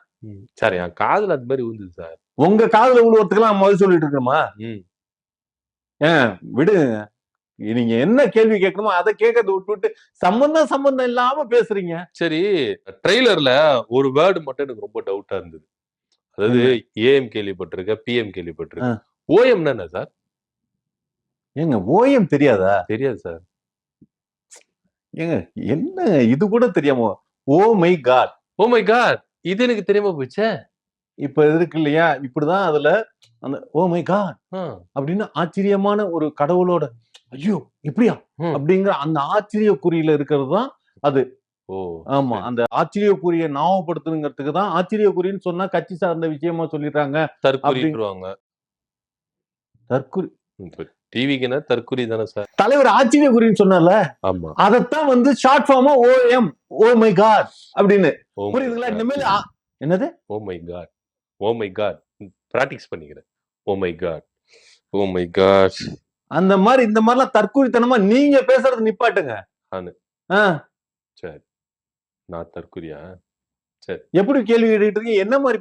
சரி என் காதுல அது மாதிரி விழுந்தது சார். உங்க காதுல விழுவதுக்கெல்லாம் முதல் சொல்லிட்டு இருக்கணுமா? ம். விடுங்க. நீங்க என்ன கேள்வி கேட்கணுமோ அதை கேட்கறத விட்டுவிட்டு சம்பந்தம் இல்லாம பேசுறீங்க. சரி ட்ரெய்லர்ல ஒரு வேர்டு மட்டும் எனக்கு ரொம்ப டவுட்டா இருந்தது. அதாவது ஏஎம் கேள்விப்பட்டிருக்க பிஎம் கேள்விப்பட்டிருக்க ஓஎம் என்ன சார்? ஏங்க ஓஎம் தெரியாதா? தெரியாது சார். ஏங்க என்ன இது கூட தெரியாமோ? Oh my God. Oh my God இது எனக்கு தெரியாம போச்சே. இப்ப இருக்கு இல்லையா, இப்படிதான் அதுல அந்த ஓ மை காட் ஆ. அப்படின்னு ஆச்சரியமான ஒரு கடவுளோட ஐயோ இப்படியா ம். அப்படிங்கிற அந்த ஆச்சரிய குறியில இருக்கிறது தான் அது. ஓ ஆமா, சரி. அந்த ஆச்சரியக்குரிய ஞாபகப்படுத்தணுங்கிறதுக்கு தான் ஆச்சரியக்குறின்னு சொன்னா கட்சி சார்ந்த விஷயமா சொல்லிடுறாங்க. தற்குறின்றுவாங்க. தற்குறி இப்ப டிவிக்குன்னா தற்குறி தானே சார். தலைவர் ஆச்சரியக்குறின்னு சொன்னார்ல, ஆமா. அதத்தான் வந்து ஷார்ட் ஃபார்மா ஓஎம் ஓ மை காட் அப்படின்னு. ஓ புரியுதுங்களா? இனிமேல் என்னது oh my God, oh my God practice பண்ணிக்கிறேன். Oh my God, oh my God. அந்த மாதிரி இந்த மாதிரிலாம் தற்குறித்தனமா நீங்க பேசுறது நிப்பாட்டுங்க. ஆனு. ஆ, சரி, நான் தற்குறியா? சரி. எப்படி கேள்வி கேட்டுட்டு இருக்கீங்க? என்ன மாதிரி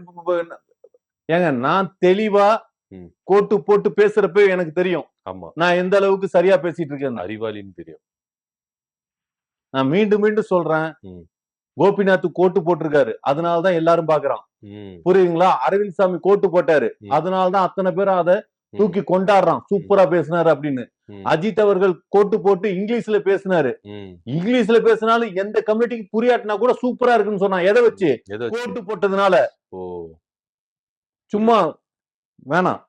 ஏங்க நான் தெளிவா ம். கோட்டு போட்டு பேசுறப்ப எனக்கு தெரியும் ஆமா, நான் எந்த அளவுக்கு சரியா பேசிட்டு இருக்கேன். அறிவாளின்னு தெரியும். நான் மீண்டும் மீண்டும் சொல்றேன், ம். கோபிநாத் கோட்டு போட்டிருக்காரு, அதனாலதான் எல்லாரும் பாக்குறான். ம். புரியுதுங்களா? அரவிந்த் சாமி கோட்டு போட்டாரு, ம். அதனாலதான் அத்தனை பேரும் அதை தூக்கி கொண்டாடுறான், சூப்பரா பேசினாரு அப்படின்னு. ம். அஜித் அவர்கள் கோட்டு போட்டு இங்கிலீஷ்ல பேசினாரு, ம். இங்கிலீஷ்ல பேசினாலும் எந்த கம்யூனிட்டிக்கு புரியாட்டினா கூட சூப்பரா இருக்குன்னு சொன்னான். எதை வச்சு? எதை வச்சு? கோட்டு போட்டதுனால. ஓ சும்மா வேணாம்,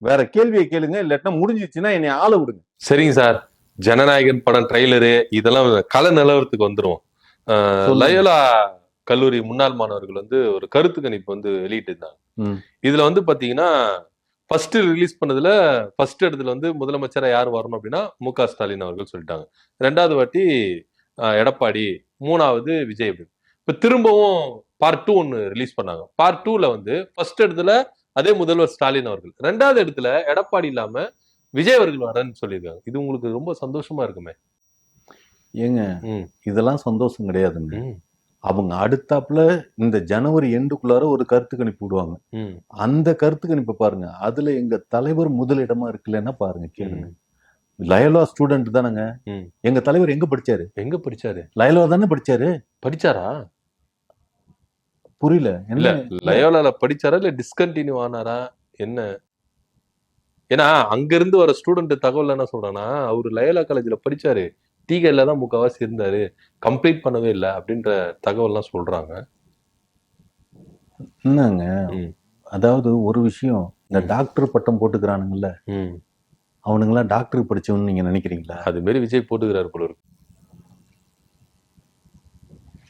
வேற கேள்வியை கேளுங்க, இல்லாட்டினா முடிஞ்சிச்சுன்னா என்னை ஆள விடுங்க. சரிங்க சார். ஜனநாயகன் படம் ட்ரைலரு இதெல்லாம் கள நிலவரத்துக்கு வந்துரும். சொல்லுங்க. லயோலா கல்லூரி முன்னாள் மாணவர்கள் வந்து ஒரு கருத்து கணிப்பு வந்து வெளியிட்டிருந்தாங்க. ம். இதுல வந்து பாத்தீங்கன்னா ஃபர்ஸ்ட் ரிலீஸ் பண்ணதுல ஃபர்ஸ்ட் இடத்துல வந்து முதலமைச்சரா யார் வரணும் அப்படின்னா மு.க. ஸ்டாலின் அவர்கள் சொல்லிட்டாங்க. 2வது வாட்டி எடப்பாடி, 3வது விஜய் அப்படின்னு. இப்ப திரும்பவும் பார்ட் 2 ஒன்னு ரிலீஸ் பண்ணாங்க. பார்ட் 2ல வந்து ஃபர்ஸ்ட் இடத்துல அதே முதல்வர் ஸ்டாலின் அவர்கள், 2வது இடத்துல எடப்பாடி இல்லாம விஜய் அவர்கள் வரேன்னு சொல்லியிருக்காங்க. இது உங்களுக்கு ரொம்ப சந்தோஷமா இருக்குமே? ஏங்க ம். இதெல்லாம் சந்தோஷம் கிடையாதுங்க. ம். அவங்க அடுத்தாப்புல இந்த ஜனவரி எண்டுக்குள்ளார ஒரு கருத்து கணிப்பு விடுவாங்க. ம். அந்த கருத்து கணிப்பை பாருங்க, அதுல எங்க தலைவர் முதலிடமா இருக்குல்லன்னா பாருங்க, கேளுங்க. ம். லயோலா ஸ்டூடெண்ட் தானங்க. ம். எங்க தலைவர் எங்க படிச்சாரு? எங்க படிச்சாரு? லயோலா தானே படிச்சாரு. படிச்சாரா? புரியல இல்ல என்ன? லயோலால படிச்சாரா இல்ல டிஸ்கண்டினியூ ஆனாரா என்ன? ஏன்னா அங்க இருந்து வர ஸ்டூடெண்ட் தகவல் என்ன சொல்றானா, அவரு லயோலா காலேஜ்ல படிச்சாரு, டீகல்ல தான் முக்காவாசி இருந்தாரு, கம்ப்ளீட் பண்ணவே இல்ல அப்படின்ற தகவல்லாம் சொல்றாங்க. என்னங்க, ம். அதாவது ஒரு விஷயம், இந்த ம். டாக்டர் பட்டம் போட்டுக்கிறானுங்கல்ல, ம். அவனுங்களாம் டாக்டர் படிச்சவன்னு நீங்க நினைக்கிறீங்களா? அது மாரி விஜய் போட்டுக்கிறாரு போல இருக்கு.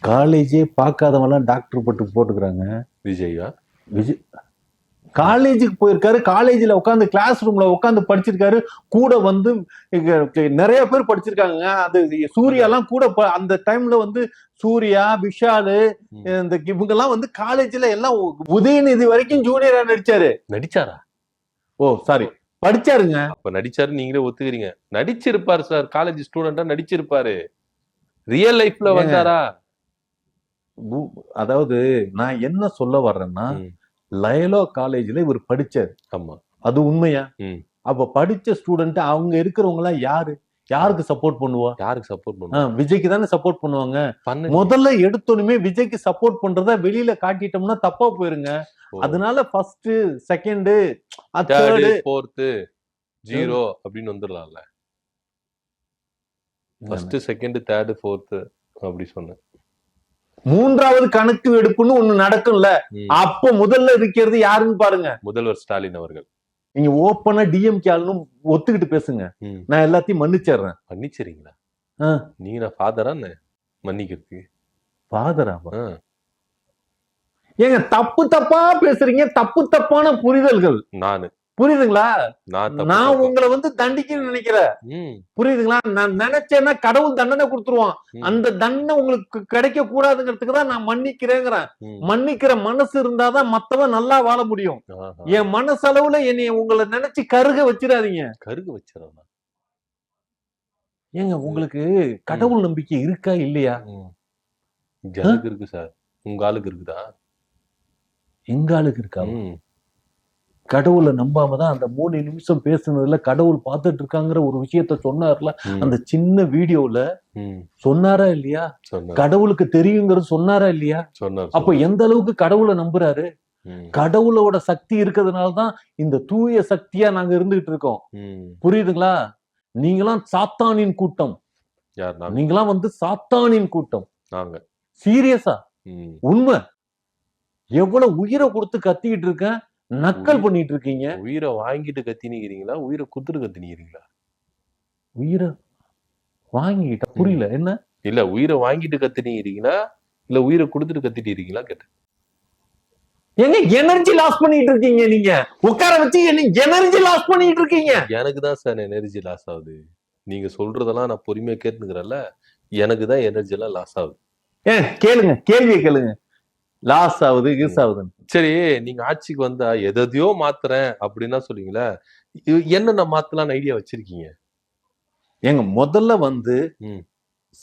காலேஜே பார்க்காதவன்லாம் டாக்டர் பட்டம் போட்டுக்கிறாங்க. விஜயா? விஜய் காலேஜுக்கு போயிருக்காரு, காலேஜ்ல உட்காந்து கிளாஸ் ரூம்ல உட்காந்து படிச்சிருக்காரு, கூட வந்து நிறைய பேர் படிச்சிருக்காங்க. அது சூர்யாலாம் கூட அந்த டைம்ல வந்து சூர்யா, விஷாலு, இந்த இவங்க எல்லாம் வந்து காலேஜ்ல எல்லாம் உதயநிதி வரைக்கும் ஜூனியரா நடிச்சாரு. நடிச்சாரா? ஓ சாரி, படிச்சாருங்க. அப்ப நடிச்சாரு நீங்களே ஒத்துக்கிறீங்க. நடிச்சிருப்பாரு சார், காலேஜ் ஸ்டூடெண்டா நடிச்சிருப்பாரு. ரியல் லைஃப்ல வந்தாரா? அதாவது நான் என்ன சொல்ல வர்றேன்னா, லயோலா காலேஜ்ல இவர் படிச்சாரு. ஆமா, அது உண்மையா? அப்ப படிச்ச ஸ்டூடெண்ட் அவங்க இருக்கிறவங்க எல்லாம் யாரு? யாருக்கு சப்போர்ட் பண்ணுவா? யாருக்கு சப்போர்ட் பண்ணுவாங்க? விஜய்க்கு தானே சப்போர்ட் பண்ணுவாங்க. முதல்ல எடுத்தோனுமே விஜய்க்கு சப்போர்ட் பண்றத வெளியில காட்டிட்டோம்னா தப்பா போயிருங்க. அதனால ஃபர்ஸ்ட், செகண்ட், தேர்ட், ஃபோர்த் 0 அப்படின்னு வந்துடலாம்ல. ஃபர்ஸ்ட், செகண்ட், தேர்ட், ஃபோர்த் அப்படி சொன்னேன். 3வது கணக்கு எடுப்புன்னு ஒண்ணு நடக்கும்ல, அப்ப முதல்ல இருக்கிறது யாருன்னு பாருங்க. முதல்வர் ஸ்டாலின் அவர்கள். நீங்க ஓப்பனா டிஎம்கே ஆளுன்னு ஒத்துக்கிட்டு பேசுங்க, நான் எல்லாத்தையும் மன்னிச்சிடுறேன். மன்னிச்சிரீங்களா? நீங்க நான் ஃபாதரா மன்னிக்கிறதுக்கு? ஃபாதராவா? ஏங்க தப்பு தப்பா பேசுறீங்க, தப்பு தப்பான புரிதல்கள். நானு புரியுதுங்களா? நான் உங்களை வந்து தண்டிக்கணும்னு நினைக்கிறேன். புரியுதுங்களா? நான் நினைச்சேன்னா கடவுள் தண்டனை கொடுத்துருவான். அந்த தண்டனை உங்களுக்கு கிடைக்க கூடாதுங்கிறதுக்கு தான் நான் மன்னிக்கிறேங்கிறேன். மன்னிக்கிற மனசு இருந்தாதான் மத்தவன் நல்லா வாழ முடியும். என் மனசளவுல என்னைய உங்களை நினைச்சு கருக வச்சிடாதீங்க. கருக வச்சிடறா? ஏங்க உங்களுக்கு கடவுள் நம்பிக்கை இருக்கா இல்லையா? எனக்கு இருக்கு சார். உங்க ஆளுக்கு இருக்குதா? எங்க ஆளுக்கு இருக்கா? கடவுளை நம்பாம தான் அந்த 3 நிமிஷம் பேசுனதுல கடவுள் பார்த்துட்டு இருக்காங்கிற ஒரு விஷயத்த சொன்னார்ல, அந்த சின்ன வீடியோல சொன்னாரா இல்லையா? கடவுளுக்கு தெரியுங்கிறது சொன்னாரா இல்லையா? அப்ப எந்த அளவுக்கு கடவுளை நம்புறாரு? கடவுளோட சக்தி இருக்கிறதுனாலதான் இந்த தூய சக்தியா நாங்க இருந்துகிட்டு இருக்கோம். புரியுதுங்களா? நீங்களாம் சாத்தானின் கூட்டம். நீங்களாம் வந்து சாத்தானின் கூட்டம். சீரியஸா உண்மை. எவ்வளவு உயிரை கொடுத்து கத்திக்கிட்டு இருக்கேன், நக்கல் பண்ணிட்டு இருக்கீங்க. உயிரை வாங்கிட்டு கத்தினிக்கிறீங்களா, உயிரை குத்துட்டு கத்தினிக்கிறீங்களா? உயிரை வாங்கிட்டா புரியல என்ன? இல்ல உயிரை வாங்கிட்டு கத்தினிக்கிறீங்களா இல்ல உயிரை கொடுத்துட்டு கத்திட்டு இருக்கீங்களா கேட்டேன். எங்க எனர்ஜி லாஸ் பண்ணிட்டு இருக்கீங்க நீங்க, உட்கார வச்சு எனர்ஜி லாஸ் பண்ணிட்டு இருக்கீங்க. எனக்கு தான் சார் எனர்ஜி லாஸ் ஆகுது. நீங்க சொல்றதெல்லாம் நான் பொறுமையா கேட்டுக்கிறேன்ல, எனக்கு தான் எனர்ஜி எல்லாம் லாஸ் ஆகுது. கேளுங்க, கேள்வியை கேளுங்க. லாஸ் ஆகுது யூஸ் ஆகுது. சரி, நீங்க ஆட்சிக்கு வந்தா எதையோ மாத்துறேன் அப்படின்னா சொல்லுவீங்களா, என்னென்ன மாத்தலாம்னு ஐடியா வச்சிருக்கீங்க? எங்க முதல்ல வந்து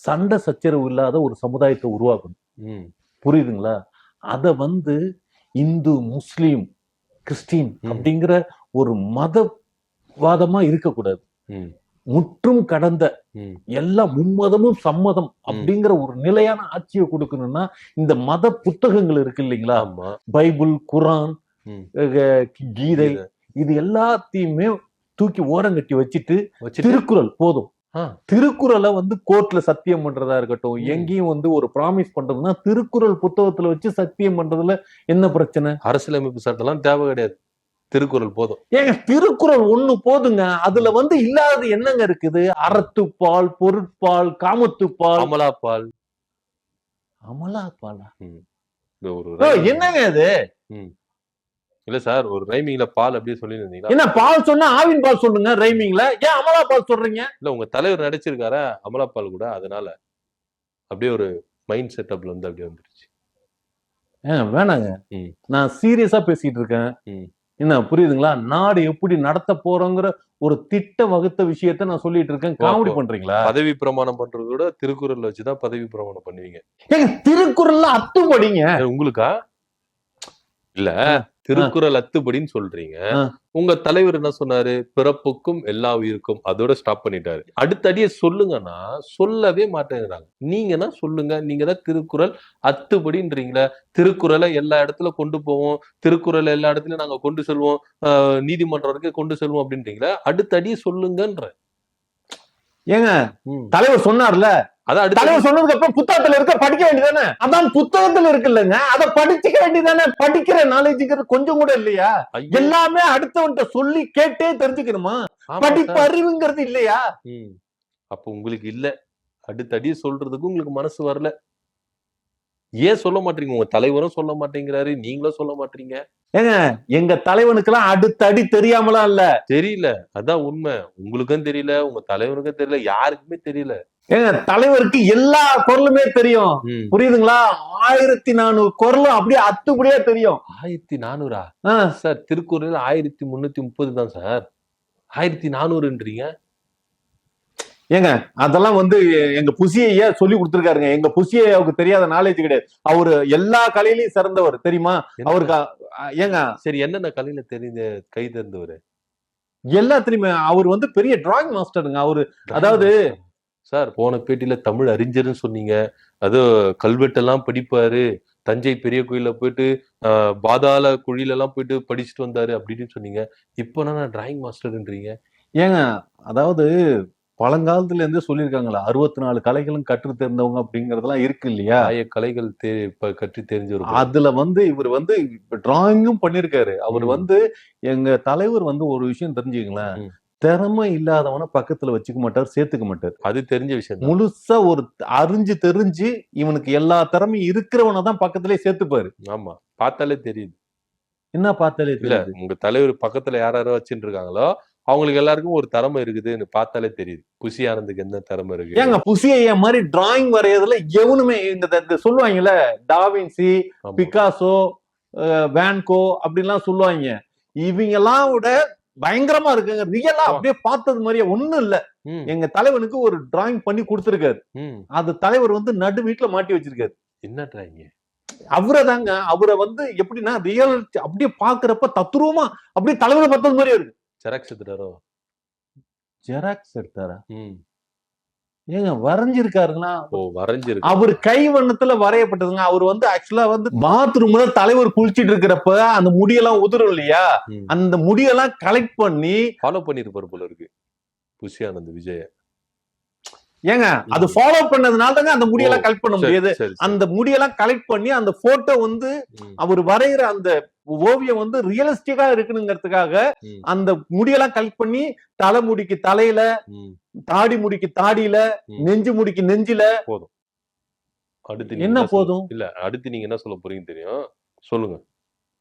சண்டை சச்சரவு இல்லாத ஒரு சமுதாயத்தை உருவாக்கணும். புரியுதுங்களா? அத வந்து இந்து, முஸ்லீம், கிறிஸ்டின் அப்படிங்கிற ஒரு மதவாதமா இருக்கக்கூடாது. முற்றும் கடந்த எல்லா மும்மதமும் சம்மதம் அப்படிங்கிற ஒரு நிலையான ஆட்சியை கொடுக்கணும்னா இந்த மத புத்தகங்கள் இருக்கு இல்லைங்களா, பைபிள், குரான், கீதை, இது எல்லாத்தையுமே தூக்கி ஓரங்கட்டி வச்சுட்டு திருக்குறள் போதும். திருக்குறளை வந்து கோர்ட்ல சத்தியம் பண்றதா இருக்கட்டும், எங்கேயும் வந்து ஒரு ப்ராமிஸ் பண்றதுன்னா திருக்குறள் புத்தகத்துல வச்சு சத்தியம் பண்றதுல என்ன பிரச்சனை? அரசியலமைப்பு சட்டம் எல்லாம் தேவை கிடையாது, திருக்குறள் போதும். ஏங்க திருக்குறள் ஒண்ணு போதுங்க. அதுல வந்து இல்லாதது என்னங்க இருக்குது? அறத்துப்பால், பொருட்பால், காமத்துப்பால், அமலாப்பால். அமலாப்பாலா? என்னங்க அது? இல்ல சார், ஒரு ரைமிங்ல பால் அப்படியே சொல்லி இருந்தீங்களா? என்ன பால் சொன்னா ஆவின் பால் சொல்லுங்க ரைமிங்ல, ஏன் அமலா பால் சொல்றீங்க? இல்ல உங்க தலைவர் நடிச்சிருக்காரா அமலா பால் கூட, அதனால அப்படியே ஒரு மைண்ட் செட்டப்ல வந்து அப்படியே வந்துருச்சு. வேணாங்க, நான் சீரியஸா பேசிட்டு இருக்கேன். என்ன புரியுதுங்களா? நாடு எப்படி நடத்த போறோங்கிற ஒரு திட்ட வகுத்த விஷயத்த நான் சொல்லிட்டு இருக்கேன். காமெடி பண்றீங்களா? பதவி பிரமாணம் பண்றது கூட திருக்குறள் வச்சுதான் பதவி பிரமாணம் பண்ணுவீங்க. ஏங்க திருக்குறள்ல அத்துப்படிங்க உங்களுக்கா? இல்ல திருக்குறள் அத்துப்படின்னு சொல்றீங்க. உங்க தலைவர் என்ன சொன்னாரு? பிறப்புக்கும் எல்லா உயிருக்கும், அதோட ஸ்டாப் பண்ணிட்டாரு. அடுத்தடியே சொல்லுங்கன்னா சொல்லவே மாட்டேங்கிறாங்க. நீங்கன்னா சொல்லுங்க, நீங்க தான் திருக்குறள் அத்துப்படின்றீங்களா? திருக்குறளை எல்லா இடத்துல கொண்டு போவோம், திருக்குறளை எல்லா இடத்துலயும் நாங்க கொண்டு செல்வோம், நீதிமன்றம் வரைக்கும் கொண்டு செல்வோம் அப்படின்றீங்களா? அடுத்தடியே சொல்லுங்கன்ற. ஏங்க தலைவர் சொன்னார்ல, தலைவர் சொன்னதுக்கு அப்புறம் புத்தகத்துல இருக்க படிக்க வேண்டியதானே? அதான் புத்தகத்துல இருக்கு இல்லங்க, அதை படிச்சுக்க வேண்டியதானே? படிக்கிற நாலேஜுக்கு கொஞ்சம் கூட இல்லையா? எல்லாமே அடுத்தவன்ட்ட சொல்லி கேட்டே தெரிஞ்சுக்கணுமா? படிப்பு அறிவுங்கிறது இல்லையா? அப்ப உங்களுக்கு இல்ல, அடுத்தடி சொல்றதுக்கு உங்களுக்கு மனசு வரல. ஏன் சொல்ல மாட்டீங்க? உங்க தலைவரும் சொல்ல மாட்டேங்கிறாரு, நீங்களும் சொல்ல மாட்டீங்க. ஏங்க எங்க தலைவனுக்கு எல்லாம் அடுத்தடி தெரியாமலாம் இல்ல, தெரியல, அதான் உண்மை. உங்களுக்கும் தெரியல, உங்க தலைவனுக்கும் தெரியல, யாருக்குமே தெரியல. ஏங்க தலைவருக்கு எல்லா குரலுமே தெரியும், புரியுதுங்களா? 1400 குரலும் அப்படியே அத்துப்படியா தெரியும். 1400? சார் திருக்குறள் 1330 தான் சார், 1400ன்றீங்க. ஏங்க அதெல்லாம் வந்து எங்க புசியையா சொல்லி கொடுத்திருக்காருங்க. எங்க புசியையாவுக்கு தெரியாத நாலேஜ் கிடையாது. அவரு எல்லா கலையிலயும் சிறந்தவர் தெரியுமா அவருக்கு? ஏங்க சரி, என்னென்ன கலையில தெரிஞ்ச கை தெரிந்தவர்? எல்லாத்துலயுமே அவர் வந்து பெரிய டிராயிங் மாஸ்டருங்க அவரு. அதாவது சார் போன பேட்டியில தமிழ் அறிஞர்னு சொன்னீங்க, அது கல்வெட்டெல்லாம் படிப்பாரு, தஞ்சை பெரிய கோயில போயிட்டு பாதாள குழியில எல்லாம் போயிட்டு படிச்சுட்டு வந்தாரு அப்படின்னு சொன்னீங்க. இப்ப நான் டிராயிங் மாஸ்டர்ன்றீங்க. ஏங்க அதாவது பழங்காலத்துல இருந்து சொல்லியிருக்காங்களா 64 கலைகளும் கற்று தெரிந்தவங்க அப்படிங்கறதெல்லாம் இருக்கு இல்லையா? கலைகள் கற்று தெரிஞ்சவர். அதுல வந்து இவர் வந்து டிராயிங்கும் பண்ணிருக்காரு. அவர் வந்து எங்க தலைவர் வந்து ஒரு விஷயம் தெரிஞ்சுக்கங்களேன், திறமை இல்லாதவன பக்கத்துல வச்சுக்க மாட்டார், சேர்த்துக்க மாட்டார். அது தெரிஞ்ச விஷயம். முழுசா ஒரு தெரிஞ்சு இவனுக்கு எல்லா திறமையும் இருக்கிறவனை தான் பக்கத்திலே சேர்த்துப்பாரு. ஆமா, பார்த்தாலே தெரியுது. என்ன பார்த்தாலே தெரியுது? உங்க தலைவர் பக்கத்துல யாராரோ வச்சுட்டு இருக்காங்களோ அவங்களுக்கு எல்லாருக்கும் ஒரு திறமை இருக்குதுன்னு பார்த்தாலே தெரியுது. புசி ஆனந்துக்கு என்ன திறமை இருக்கு? ஏங்க புசிய மாதிரி டிராயிங் வரையறதுல எவனுமே இந்த சொல்லுவாங்கல்ல, டாவின்சி, பிகாசோ, வேன்கோ அப்படின்லாம் சொல்லுவாங்க. இவங்க எல்லாம் விட பயங்கரமா இருக்குங்க. ரியலா அப்படியே பார்த்தது மாதிரியே ஒண்ணும் இல்ல. எங்க தலைவனுக்கு ஒரு டிராயிங் பண்ணி கொடுத்திருக்காரு. அது தலைவர் வந்து நடு வீட்டுல மாட்டி வச்சிருக்காரு. என்ன டிராயிங்? அவரதாங்க. அவரை வந்து எப்படின்னா ரியல் அப்படியே பாக்குறப்ப தத்ரூபமா அப்படியே தலைவரை பார்த்தது மாதிரியே இருக்கு. ஜெராக்ஸ் எடுத்தாரோ? ஜெராக்ஸ் எடுத்தாரா? ஏங்க வரைஞ்சிருக்காருங்களா? வரைஞ்சிருக்கு. அவர் கை வண்ணத்துல வரையப்பட்டதுங்க. அவர் வந்து ஆக்சுவலா வந்து பாத்ரூம்ல தலைவர் குளிச்சிட்டு இருக்கிறப்ப அந்த முடியெல்லாம் உதிரும் இல்லையா, அந்த முடியெல்லாம் கலெக்ட் பண்ணி ஃபாலோ பண்ணிருப்பாரு போல இருக்கு புசி ஆனந்த் விஜய. ஏங்க அது ஃபாலோ பண்ணதுனால தாங்க அந்த முடியெல்லாம் கலெக்ட் பண்ண சரி, முடியாது. சரி, சரி. அந்த முடியெல்லாம் கலெக்ட் பண்ணி அந்த போட்டோ வந்து ம், அவர் வரைகிற அந்த ஓவியம் வந்து ரியலிஸ்டிக்கா இருக்கணுங்கிறதுக்காக ம், அந்த முடியெல்லாம் கலெக்ட் பண்ணி தலைமுடிக்கு தலையில, ம், தாடி முடிக்கு தாடியில, ம். நெஞ்சு முடிக்கு நெஞ்சில. போதும். அடுத்து நீங்க என்ன என்ன சொல்ல போதும்? இல்ல அடுத்து நீங்க என்ன சொல்ல போறீங்க தெரியும். சொல்லுங்க.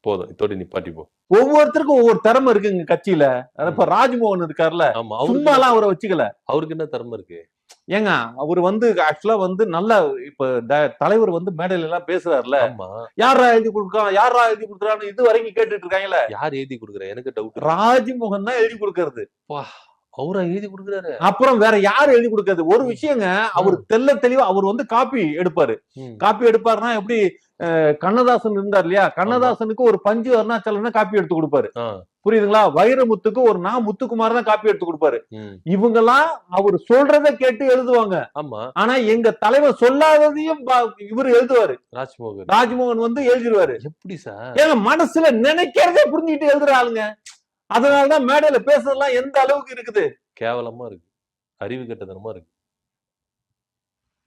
போதும். இதோட நிப்பாட்டிப்போம். ஒவ்வொருத்தருக்கும் ஒவ்வொரு திறமை இருக்குங்க கட்சியில. இப்ப ராஜ்மோகன் இருக்காருல்ல, ஆமா. அவருக்கு சும்மாலாம் அவரை வச்சுக்கல. அவருக்கு என்ன திறமை இருக்கு? ஏங்க அவர் வந்து ஆக்சுவலா வந்து நல்ல இப்ப தலைவர் வந்து மேடையில எல்லாம் பேசுறாருல, ஆமா. யாரா எழுதி கொடுக்கான், யாரா எழுதி கொடுக்குறான்னு இது வரைக்கும் கேட்டுட்டு இருக்காங்கல்ல. யார் எழுதி குடுக்குறா? எனக்கு டவுட். ராஜ்மோகன் தான் எழுதி கொடுக்கறது. அவரா எழுதி குடுக்குறாரு? அப்புறம் வேற யாரு எழுதி கொடுக்கறது? ஒரு விஷயங்க, அவர் தெள்ள தெளிவா அவர் வந்து காப்பி எடுப்பாரு. ம். காப்பி எடுப்பாருன்னா எப்படி, கண்ணதாசன் இருந்தார் இல்லையா, கண்ணதாசனுக்கு ஒரு பஞ்சு அருணாச்சலம் காப்பி எடுத்து கொடுப்பாரு. ஆ. புரியுதுங்களா? வைரமுத்துக்கு ஒரு முத்துக்குமார் தான் காப்பி எடுத்து கொடுப்பாரு. ம். இவங்கெல்லாம் அவர் சொல்றதை கேட்டு எழுதுவாங்க. ஆமா. ஆனா எங்க தலைவர் சொல்லாததையும் இவர் எழுதுவாரு. ராஜ்மோகன். ராஜ்மோகன் வந்து எழுதிடுவாரு. எப்படி சார்? ஏங்க மனசுல நினைக்கிறதே புரிஞ்சுட்டு எழுதுற ஆளுங்க. அதனாலதான் மேடையில பேசுறதெல்லாம் எந்த அளவுக்கு இருக்குது. கேவலமா இருக்கு. அறிவு கெட்டதனமா இருக்கு.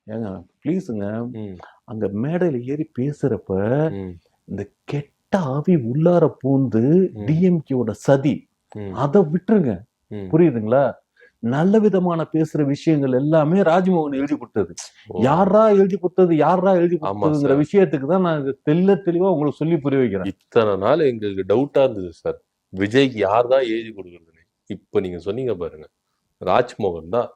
ஏங்க ப்ளீஸுங்க, ம், அங்க மேடையில ஏறி பேசுறப்ப ம், இந்த கெட்ட ஆவி உள்ளார பூந்து ம், டிஎம்கேவோட சதி, ம், அதை விட்டுருங்க. ம். புரியுதுங்களா? நல்ல விதமான பேசுற விஷயங்கள் எல்லாமே ராஜ்மோகன் எழுதி கொடுத்தது. ஓ. யாரா எழுதி கொடுத்தது, யாரா எழுதி ஆமா கொடுத்ததுங்கிற சார். விஷயத்துக்கு தான் நான் தெளிவா உங்களுக்கு சொல்லி புரிய வைக்கிறேன். இத்தனை நாள் எங்களுக்கு டவுட்டா இருந்தது சார். விஜய்க்கு யார் தான் எழுதி கொடுக்குறதுன்னு. இப்ப நீங்க சொன்னீங்க பாருங்க. ராஜ்மோகன் தான்.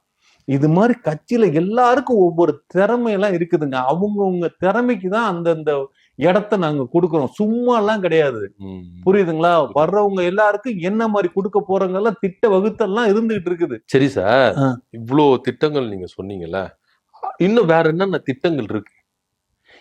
இது மாதிரி கட்சியில எல்லாருக்கும் ஒவ்வொரு திறமையெல்லாம் இருக்குதுங்க. அவங்கவுங்க திறமைக்கு தான் அந்தந்த இடத்த நாங்க கொடுக்கிறோம். சும்மா எல்லாம் கிடையாது. ம். புரியுதுங்களா? வர்றவங்க எல்லாருக்கும் என்ன மாதிரி கொடுக்க போறவங்கெல்லாம் திட்ட வகுத்தெல்லாம் இருந்துகிட்டு இருக்குது. சரி சார். ஆ. இவ்ளோ திட்டங்கள் நீங்க சொன்னீங்கல்ல. இன்னும் வேற என்னென்ன திட்டங்கள் இருக்கு?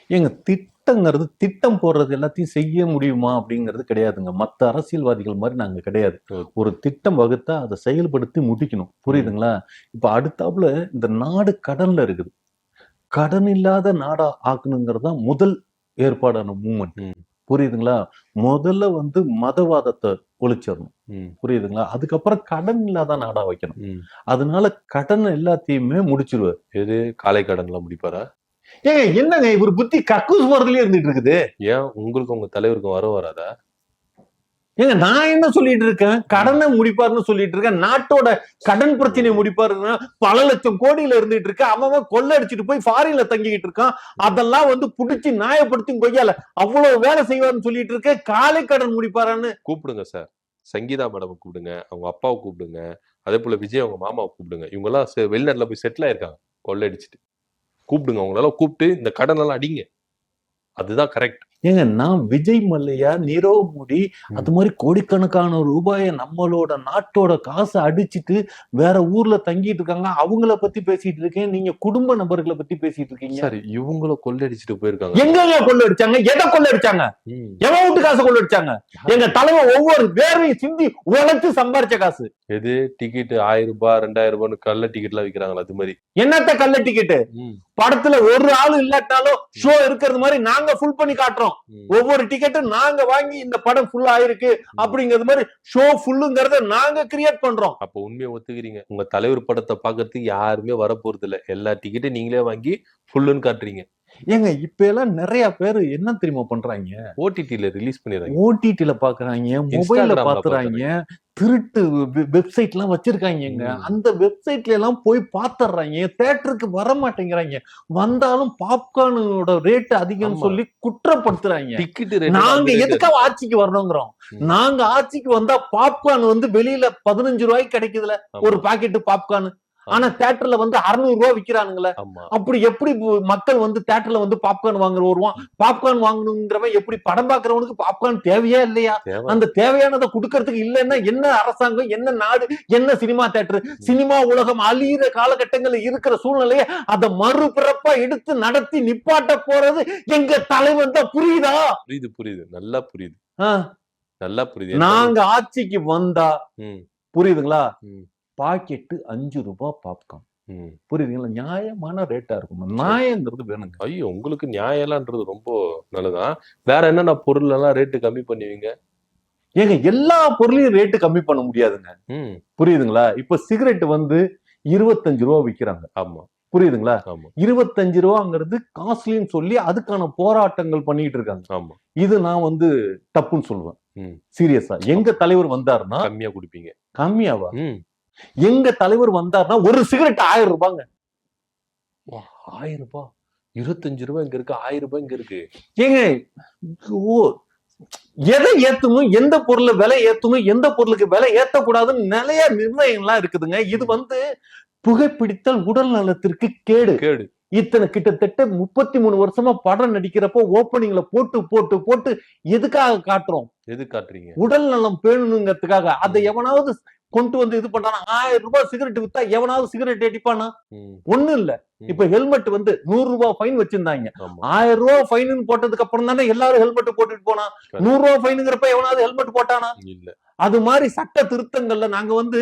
ஏங்க திட்டங்கிறது, திட்டம் போடுறது எல்லாத்தையும் செய்ய முடியுமா அப்படிங்கிறது கிடையாதுங்க. மத்த அரசியல்வாதிகள் மாதிரி நாங்க கிடையாது. ம். ஒரு திட்டம் வகுத்தா அதை செயல்படுத்தி முடிக்கணும். புரியுதுங்களா? இப்ப அடுத்தாப்புல இந்த நாடு கடன்ல இருக்குது. கடன் இல்லாத நாடா ஆக்கணுங்கிறது தான் முதல் ஏற்பாடான மூமெண்ட். ம். புரியுதுங்களா? முதல்ல வந்து மதவாதத்தை ஒழிச்சிடணும். ம், புரியுதுங்களா? அதுக்கப்புறம் கடன் இல்லாத நாடா வைக்கணும். ம். அதனால கடன் எல்லாத்தையுமே முடிச்சிருவாரு. எது காலை கடன்லாம் முடிப்பாரா? ஏங்க என்னங்க இவர் புத்தி கக்கூஸ் போறதுலயே இருந்துட்டு இருக்குது. ஏன் உங்களுக்கு உங்க தலைவருக்கும் வராதா? ஏங்க நான் என்ன சொல்லிட்டு இருக்கேன்? கடனை முடிப்பாருன்னு சொல்லிட்டு இருக்கேன். நாட்டோட கடன் பிரச்சனையை முடிப்பாருன்னா பல லட்சம் கோடியில இருந்துட்டு இருக்கு. அவன் கொள்ளை அடிச்சுட்டு போய் ஃபாரின்ல தங்கிக்கிட்டு இருக்கான். அதெல்லாம் வந்து புடிச்சு நியாயப்படுத்தி கொய்யால அவ்வளவு வேலை செய்வாருன்னு சொல்லிட்டு இருக்க. காலை கடன் முடிப்பாரான்னு கூப்பிடுங்க சார். சங்கீதா மேடம் கூப்பிடுங்க. அவங்க அப்பாவை கூப்பிடுங்க. அதே போல விஜய் அவங்க மாமாவை கூப்பிடுங்க. இவங்க எல்லாம் வெளிநாட்டுல போய் செட்டில் ஆயிருக்காங்க கொள்ளை அடிச்சுட்டு. கூப்பிடுங்க. அவங்களெல்லாம் கூப்பிட்டு இந்த கடன் எல்லாம் அடிங்க. அதுதான் கரெக்ட். ஏங்க நான் விஜய் மல்லையா, நீரவ் மோடி அது மாதிரி கோடிக்கணக்கான ரூபாயை நம்மளோட நாட்டோட காசை அடிச்சிட்டு வேற ஊர்ல தங்கிட்டு இருக்காங்க. அவங்கள பத்தி பேசிட்டு இருக்கேன். நீங்க குடும்ப நபர்களை பத்தி பேசிட்டு இருக்கீங்க. சரி, இவங்களும் கொள்ளடிச்சிட்டு போயிருக்காங்க. எங்க கொள்ளடிச்சாங்க? எதை கொள்ளடிச்சாங்க? ம். எவன் வீட்டு காசை கொள்ளடிச்சாங்க? எங்க தலைவர் ஒவ்வொரு வேர்வையும் சிந்தி உழைச்சு சம்பாரிச்ச காசு. எது டிக்கெட் 1000 ரூபாய் 2000 ரூபான்னு கள்ள டிக்கெட் எல்லாம் விக்கிறாங்களா? அது மாதிரி. என்னத்த கள்ள டிக்கெட்டு? ம், படத்துல ஒரு ஆளு இல்லாட்டாலும் ஷோ இருக்கிறது மாதிரி நாங்க ஃபுல் பண்ணி காட்டுறோம். ம். ஒவ்வொரு டிக்கெட்டும் நாங்க வாங்கி இந்த படம் ஃபுல் ஆயிருக்கு அப்படிங்கிறது மாதிரி ஷோ ஃபுல்லுங்கிறத நாங்க கிரியேட் பண்றோம். அப்ப உண்மையை ஒத்துக்கிறீங்க. உங்க தலைவர் படத்தை பாக்குறதுக்கு யாருமே வர போறது இல்ல. எல்லா டிக்கெட்டும் நீங்களே வாங்கி ஃபுல்லுன்னு காட்டுறீங்க. ஏங்க இப்ப எல்லாம் நிறைய பேர் என்ன தெரியுமா பண்றாங்க? ஓடிடில ரிலீஸ் பண்ணிடுறாங்க. ஓடிடில பாக்குறாங்க, மொபைல்ல இன்ஸ்டாகிராம்ல பாத்துறாங்க, திருட்டு வெப்சைட் எல்லாம் வச்சிருக்காங்க. ம். அந்த வெப்சைட்ல எல்லாம் போய் பாத்துறாங்க. தியேட்டருக்கு வர மாட்டேங்கிறாங்க. வந்தாலும் பாப்கார்னோட ரேட் அதிகம்னு ஆமா. சொல்லி குற்றப்படுத்துறாங்க. டிக்கெட் ரேட் நாங்க எதுக்காக ஆட்சிக்கு வரணுங்கிறோம்? ம். நாங்க ஆட்சிக்கு வந்தா பாப்கார்ன் வந்து வெளியில 15 ரூபாய்க்கு கிடைக்குதுல ஒரு பாக்கெட் பாப்கார்ன். ஆனா தியேட்டர்ல வந்து 600 ரூபாய் விக்கிறானுங்களே. ஆமா. அப்படி எப்படி மக்கள் வந்து தியேட்டர்ல வந்து பாப்கார்ன் வாங்குற வருவான்? பாப்கார்ன் வாங்கணுங்கிறவன் எப்படி படம் பாக்குறவனுக்கு பாப்கார்ன் தேவையா இல்லையா? தேவை. அந்த தேவையானதை கொடுக்கறதுக்கு இல்லைன்னா என்ன அரசாங்கம், என்ன நாடு, என்ன சினிமா தியேட்டர்? சினிமா உலகம் அழியிற காலகட்டங்கள்ல இருக்கிற சூழ்நிலையை அதை மறுபிறப்பா எடுத்து நடத்தி நிப்பாட்ட போறது எங்க தலைவன் தான். புரியுதா? புரியுது புரியுது. நல்லா புரியுது. ஆ. நல்லா புரியுது. நாங்க ஆட்சிக்கு வந்தா ம், புரியுதுங்களா, ம், பாக்கெட்டு 5 ரூபாய் பாப்கார்ன். ம். புரியுதுங்களா? நியாயமான ரேட்டா இருக்கும். நியாயங்கிறது வேணுங்க. ஐயோ, உங்களுக்கு நியாயம்லான்றது ரொம்ப நல்லதான். வேற என்னென்ன பொருள் எல்லாம் ரேட்டு கம்மி பண்ணுவீங்க? ஏங்க எல்லா பொருளையும் ரேட்டு கம்மி பண்ண முடியாதுங்க. ம், புரியுதுங்களா? இப்ப சிகரெட் வந்து 25 ரூபாய் விக்கிறாங்க. ஆமா. புரியுதுங்களா? ஆமா 25 ரூபாங்கிறது காஸ்ட்லின்னு சொல்லி அதுக்கான போராட்டங்கள் பண்ணிட்டு இருக்காங்க. ஆமா இது நான் வந்து தப்புன்னு சொல்லுவேன். ம். சீரியஸா எங்க தலைவர் வந்தாருன்னா கம்மியா குடிப்பீங்க. கம்மியாவா? ம். எங்க தலைவர் வந்தாருன்னா ஒரு சிகரெட் 1000 ரூபாங்க. வா, 1000 ரூபாய் 25 ரூபாய் இங்க இருக்கு, 1000 ரூபாய் இங்க இருக்கு. ஏங்க ஓ எதை ஏத்தணும், எந்த பொருளை விலை ஏத்தணும், எந்த பொருளுக்கு விலை ஏத்தக்கூடாதுன்னு நிறைய நிர்ணயங்கள்லாம் இருக்குதுங்க. இது வந்து புகைப்பிடித்தல் உடல் நலத்திற்கு கேடு. கேடு. இத்தனை கிட்டத்தட்ட 33 வருஷமா படம் நடிக்கிறப்போ ஓப்பனிங்ல போட்டு போட்டு போட்டு எதுக்காக காட்டுறோம்? எது காட்டுறீங்க? உடல் நலம் பேணணுங்கிறதுக்காக. அதை எவனாவது கொண்டு வந்து இது பண்றானா? 1000 ரூபாய் சிகரெட் வித்தா எவனாவது சிகரெட் அடிப்பானா? ம். ஒண்ணும் இல்ல. இப்ப ஹெல்மெட் வந்து 100 ரூபாய் ஃபைன் வச்சிருந்தாங்க. ஆமா 1000 ரூபாய் ஃபைன் போட்டதுக்கு அப்புறம் தானே எல்லாரும் ஹெல்மெட் போட்டுட்டு போனா. 100 ரூபாய் ஃபைனுங்கிறப்ப எவனாவது ஹெல்மெட் போட்டானா? இல்ல. அது மாதிரி சட்ட திருத்தங்கள்ல நாங்க வந்து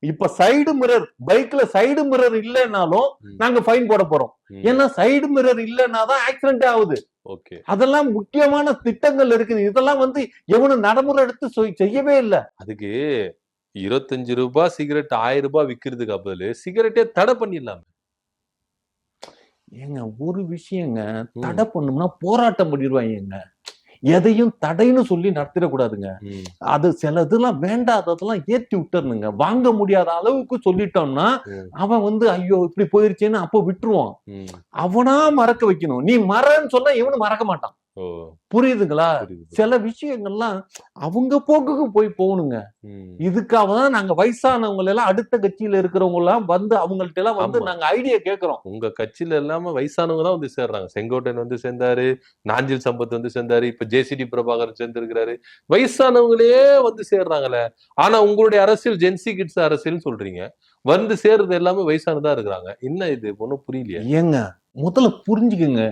இப்ப சைடு மிரர், பைக்ல சைடு மிரர் இல்லைன்னாலும் நாங்க ஃபைன் போட போறோம். ம். ஏன்னா சைடு மிரர் இல்லைன்னா தான் ஆக்சிடென்ட் ஆகுது. ஓகே. அதெல்லாம் முக்கியமான திட்டங்கள் இருக்குது. இதெல்லாம் வந்து எவனும் நடைமுறை எடுத்து செய்யவே இல்ல. அதுக்கு 25 ரூபாய் சிகரெட் 1000 ரூபாய் விக்கிறதுக்கு பதிலு சிகரெட்டே தடை பண்ணிடலாம். ஏங்க ஒரு விஷயங்க ம். தடை பண்ணோம்னா போராட்டம் பண்ணிடுவாங்க. எதையும் தடைன்னு சொல்லி நடத்திடக்கூடாதுங்க. ம். அது சில இதெல்லாம் வேண்டாததெல்லாம் ஏத்தி விட்டுறணுங்க. வாங்க முடியாத அளவுக்கு சொல்லிட்டோம்னா ம். அவன் வந்து ஐயோ இப்படி போயிருச்சேன்னு அப்போ விட்டுருவான். ம். அவனா மறக்க வைக்கணும். நீ மறன்னு சொன்னா இவனு மறக்க மாட்டான். ஓ புரியுதுங்களா? புரியுது. சில விஷயங்கள்லாம் அவங்க போக்குக்கு போய் போகணுங்க. ம். இதுக்காக தான் நாங்க வயசானவங்க எல்லாம் அடுத்த கட்சியில இருக்கிறவங்க எல்லாம் வந்து அவங்கள்ட்ட எல்லாம் வந்து ஆமா. நாங்க ஐடியா கேட்கிறோம். உங்க கட்சியில எல்லாம வயசானவங்க தான் வந்து சேர்றாங்க. செங்கோட்டையன் வந்து சேர்ந்தாரு, நாஞ்சில் சம்பத் வந்து சேர்ந்தாரு, இப்ப ஜேசிடி பிரபாகரன் சேர்ந்திருக்கிறாரு. வயசானவங்களே வந்து சேர்றாங்களே. ஆனா உங்களுடைய அரசியல் ஜென்சி கிட்ஸ் அரசியல் சொல்றீங்க. வந்து சேர்றது எல்லாமே வயசானதா இருக்கிறாங்க. என்ன இது ஒன்னும் புரியலையே. ஏங்க முதல்ல புரிஞ்சுக்குங்க.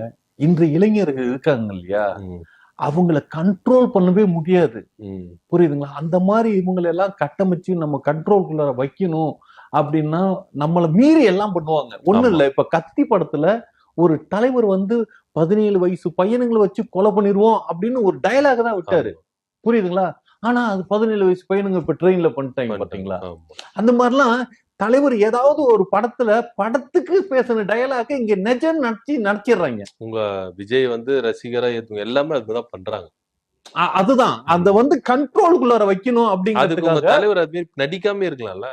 இன்றைய இளைஞர்கள் இருக்காங்க இல்லையா, ம். அவங்கள கண்ட்ரோல் பண்ணவே முடியாது. ம். புரியுதுங்களா? அந்த மாதிரி இவங்களை எல்லாம் கட்டமைச்சு நம்ம கண்ட்ரோல்குள்ள வைக்கணும் அப்படின்னா நம்மள மீறி எல்லாம் பண்ணுவாங்க. ஒண்ணும் ஆமா. இல்ல, இப்ப கத்தி படத்துல ஒரு தலைவர் வந்து 17 வயசு பையனுங்களை வச்சு கொலை பண்ணிடுவோம் அப்படின்னு ஒரு டயலாக் தான் விட்டாரு. ஆமா. புரியுதுங்களா? ஆனா அது 17 வயசு பையனுங்க இப்ப ட்ரெயின்ல பண்ணிட்டாங்க பாத்தீங்களா? ஆமா. அந்த மாதிரிலாம் தலைவர் ஏதாவது ஒரு படத்துல படத்துக்கு பேசின டயலாக இங்க நிஜம் நடிச்சிடுறாங்க. உங்க விஜய் வந்து ரசிகரா ஏத்துங்க எல்லாமே அதுதான் பண்றாங்க. அதுதான் அந்த வந்து கண்ட்ரோலுக்குள்ளார வைக்கணும் அதுக்கு உங்க அப்படிங்கிறதுக்காக. தலைவர் அது மாதிரி நடிக்காம இருக்கலாம்ல.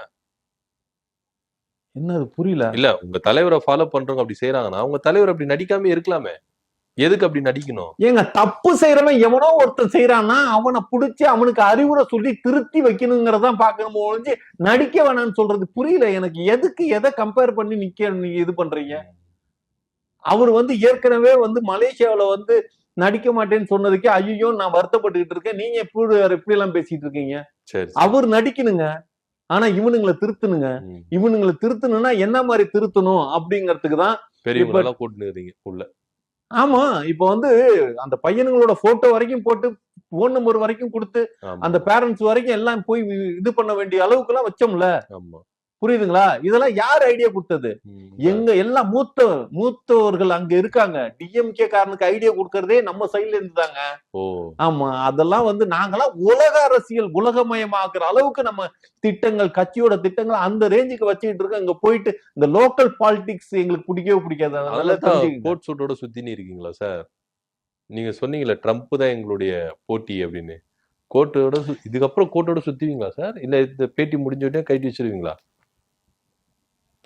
என்ன அது புரியல? இல்ல உங்க தலைவரை ஃபாலோ பண்றவங்க அப்படி செய்யறாங்கன்னா உங்க தலைவர் அப்படி நடிக்காம இருக்கலாமே. எதுக்கு அப்படி நடிக்கணும்? ஏங்க தப்பு செய்யறவன் எவனோ ஒருத்தன் செய்யறான்னா அவனை புடிச்சு அவனுக்கு அறிவுரை சொல்லி திருத்தி வைக்கணுங்கிறதான் பாக்கணும் ஒழிஞ்சு நடிக்க வேணாம்னு சொல்றது புரியல எனக்கு. எதுக்கு எதை கம்பேர் பண்ணி நீங்க இது பண்றீங்க? அவர் வந்து ஏற்கனவே வந்து மலேசியாவுல வந்து நடிக்க மாட்டேன்னு சொன்னதுக்கே ஐயோ நான் வருத்தப்பட்டுக்கிட்டு இருக்கேன், நீங்க எப்படி எல்லாம் பேசிட்டு இருக்கீங்க? சரி. அவர் நடிக்கணுங்க, ஆனா இவனுங்களை திருத்தணுங்க. ம். இவனுங்களை திருத்தணும்னா என்ன மாதிரி திருத்தணும் அப்படிங்கிறதுக்கு தான். பெரியவங்க எல்லாம் கூட்டுனுறீங்க உள்ள. ஆமா, இப்ப வந்து அந்த பையனுங்களோட போட்டோ வரைக்கும் போட்டு போன் நம்பர் வரைக்கும் கொடுத்து ஆமா. அந்த பேரண்ட்ஸ் வரைக்கும் எல்லாம் போய் இது பண்ண வேண்டிய அளவுக்கு எல்லாம் வச்சோம்ல. ஆமா. புரியுதுங்களா? இதெல்லாம் யார் ஐடியா கொடுத்தது? ம். எங்க எல்லாம் மூத்தவர்கள் அங்க இருக்காங்க. டிஎம்கே காரனுக்கு ஐடியா கொடுக்கறதே நம்ம சைட்ல இருந்து தாங்க. ஓ. ஆமா, அதெல்லாம் வந்து நாங்கெல்லாம் உலக அரசியல் உலகமயமாக்குற அளவுக்கு நம்ம திட்டங்கள், கட்சியோட திட்டங்கள் அந்த ரேஞ்சுக்கு வச்சுக்கிட்டு இருக்கோம். இங்க போயிட்டு இந்த லோக்கல் பாலிடிக்ஸ் எங்களுக்கு பிடிக்கவே பிடிக்காது. அதனால அதனால தெரிஞ்சுக்கங்க. கோட் சூட்டோட சுத்தின்னு இருக்கீங்களா சார்? நீங்க சொன்னீங்களே ட்ரம்ப் தான் எங்களுடைய போட்டி அப்படின்னு. கோட்டோட இதுக்கப்புறம் கோட்டோட சுத்துவீங்களா சார்? இல்ல இந்த பேட்டி முடிஞ்ச உடனே கைட்டி வச்சிருவீங்களா?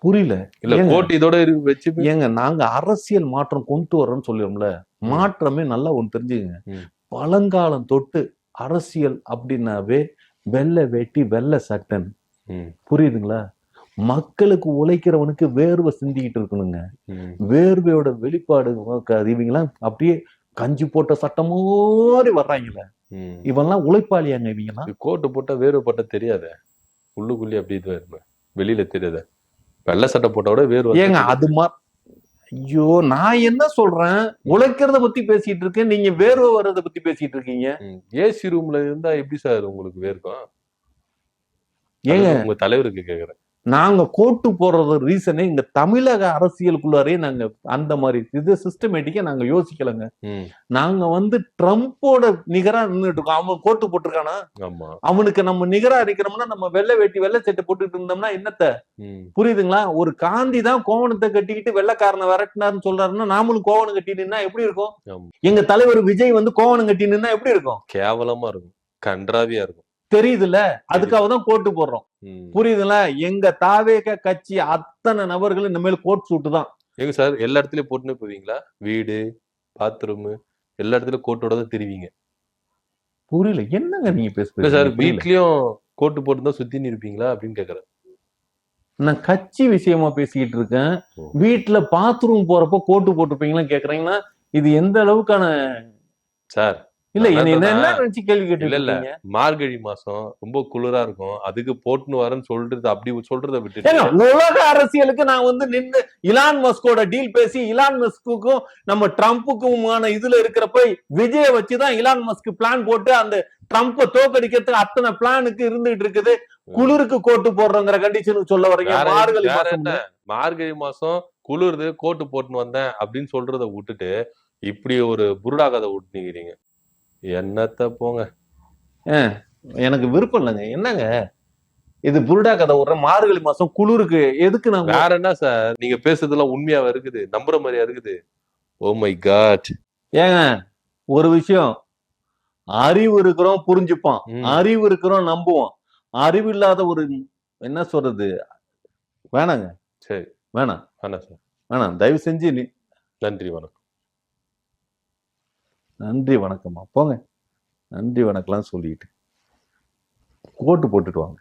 புரியல. இல்ல ஏங்க, கோட் இதோட வச்சு ஏங்க நாங்க அரசியல் மாற்றம் கொண்டு வரோம்னு சொல்லுவோம்ல. மாற்றமே நல்லா ஒண்ணு தெரிஞ்சுக்கங்க. ம். பழங்காலம் தொட்டு அரசியல் அப்படின்னாவே வெள்ளை வேட்டி வெள்ளை சட்டன். ம். புரியுதுங்களா? மக்களுக்கு உழைக்கிறவனுக்கு வேர்வை சிந்திக்கிட்டு இருக்கணுங்க. ம். வேர்வையோட வெளிப்பாடு இவங்கெல்லாம் அப்படியே கஞ்சி போட்ட சட்டம் மாதிரி வர்றாங்கல்ல. ம். இவெல்லாம் உழைப்பாளியாங்க இவங்கெல்லாம். கோட்டு போட்டா வேறுபட்ட தெரியாத உள்ளுக்குள்ளே அப்படி இது இருப்பேன், வெளியில தெரியாத. வெள்ளை சட்டை போட்டோட வேறு ஏங்க அது ஐயோ நான் என்ன சொல்றேன், உழைக்கிறத பத்தி பேசிட்டு இருக்கேன், நீங்க வேர்வை வர்றத பத்தி பேசிட்டு இருக்கீங்க. ஏசி ரூம்ல இருந்தா எப்படி சார் உங்களுக்கு வேர்க்கும்? ஏங்க உங்க தலைவருக்கு கேக்குறேன். நாங்க கோட்டு போடுறது ரீசனே இங்க தமிழக அரசியலுக்குள்ளாரே நாங்க அந்த மாதிரி இது சிஸ்டமேட்டிக்கா நாங்க யோசிக்கலங்க. நாங்க வந்து ட்ரம்ப்போட நிகரா நின்றுட்டு இருக்கோம். அவன் கோட்டு போட்டிருக்கானா, அவனுக்கு நம்ம நிகரா இருக்கிறோம்னா நம்ம வெள்ளை வேட்டி வெள்ளை சட்டை போட்டுட்டு இருந்தோம்னா என்னத்த புரியுதுங்களா? ஒரு காந்தி தான் கோவணத்தை கட்டிக்கிட்டு வெள்ளைக்காரனை விரட்டினாருன்னு சொல்றாருன்னா நாமளும் கோவணம் கட்டி நின்னா எப்படி இருக்கும்? எங்க தலைவர் விஜய் வந்து கோவணம் கட்டி நின்னா எப்படி இருக்கும்? கேவலமா இருக்கும், கன்றாவியா இருக்கும். தெரியுதுல்ல, அதுக்காக தான் கோட்டு போடுறோம். புரியுதுங்களா? எங்க தாவேக கட்சி அத்தனை நபர்களும் இந்த மேல கோட் சூட்டு தான். எங்க சார் எல்லா இடத்துலயும் போட்டுன்னு போவீங்களா? வீடு, பாத்ரூம் எல்லா இடத்துலயும் கோட்டோட தான் தெரிவிங்க. புரியல, என்னங்க நீங்க பேசுறீங்க சார்? வீட்லயும் கோட்டு போட்டு தான் சுத்தி இருப்பீங்களா அப்படின்னு கேக்குறேன். நான் கட்சி விஷயமா பேசிக்கிட்டு இருக்கேன். வீட்டுல பாத்ரூம் போறப்ப கோட்டு போட்டுப்பீங்களா கேக்குறீங்கன்னா இது எந்த அளவுக்கான சார்? இல்ல என்ன நினைச்சு கேள்வி கேட்டு இல்ல மார்கழி மாசம் ரொம்ப குளிரா இருக்கும், அதுக்கு போட்டுன்னு வரேன்னு சொல்றது அப்படி சொல்றத விட்டு உலக அரசியலுக்கு நான் வந்து நின்று இலான் மஸ்கோட டீல் பேசி இலான் மஸ்குக்கும் நம்ம ட்ரம்ப்புக்குமான இதுல இருக்கிறப்ப விஜய வச்சுதான் இலான் மஸ்க் பிளான் போட்டு அந்த ட்ரம்ப்பை தோக்கடிக்கிறதுக்கு அத்தனை பிளானுக்கு இருந்துட்டு இருக்குது. குளிருக்கு கோட்டு போடுறங்கிற கண்டிஷனுக்கு சொல்ல வரீங்க. மார்கழி மாசம் குளிர்து கோட்டு போட்டுன்னு வந்தேன் அப்படின்னு சொல்றத விட்டுட்டு இப்படி ஒரு புருடா கதை விட்டுனீங்க. என்னத்த போங்க, எனக்கு விருப்பம் இல்லைங்க. என்னங்க இது புருடா கதை விடுற? மார்கழி மாசம் குளிருக்கு எதுக்கு? நான் வேற என்ன சார் நீங்க பேசுறதுலாம் உண்மையாவா இருக்குது? நம்புற மாதிரியா இருக்குது? Oh my God. ஏங்க ஒரு விஷயம், அறிவு இருக்கிறோம் புரிஞ்சுப்பான், அறிவு இருக்கிறோம் நம்புவோம், அறிவு இல்லாத ஒரு என்ன சொல்றது வேணாங்க. சரி வேணாம் வேணாம் சார், வேணாம் தயவு செஞ்சு. நன்றி வணக்கம். நன்றி வணக்கம்மா, போங்க. நன்றி வணக்கம்லாம் சொல்லிட்டு கோட்டு போட்டுட்டு வாங்க.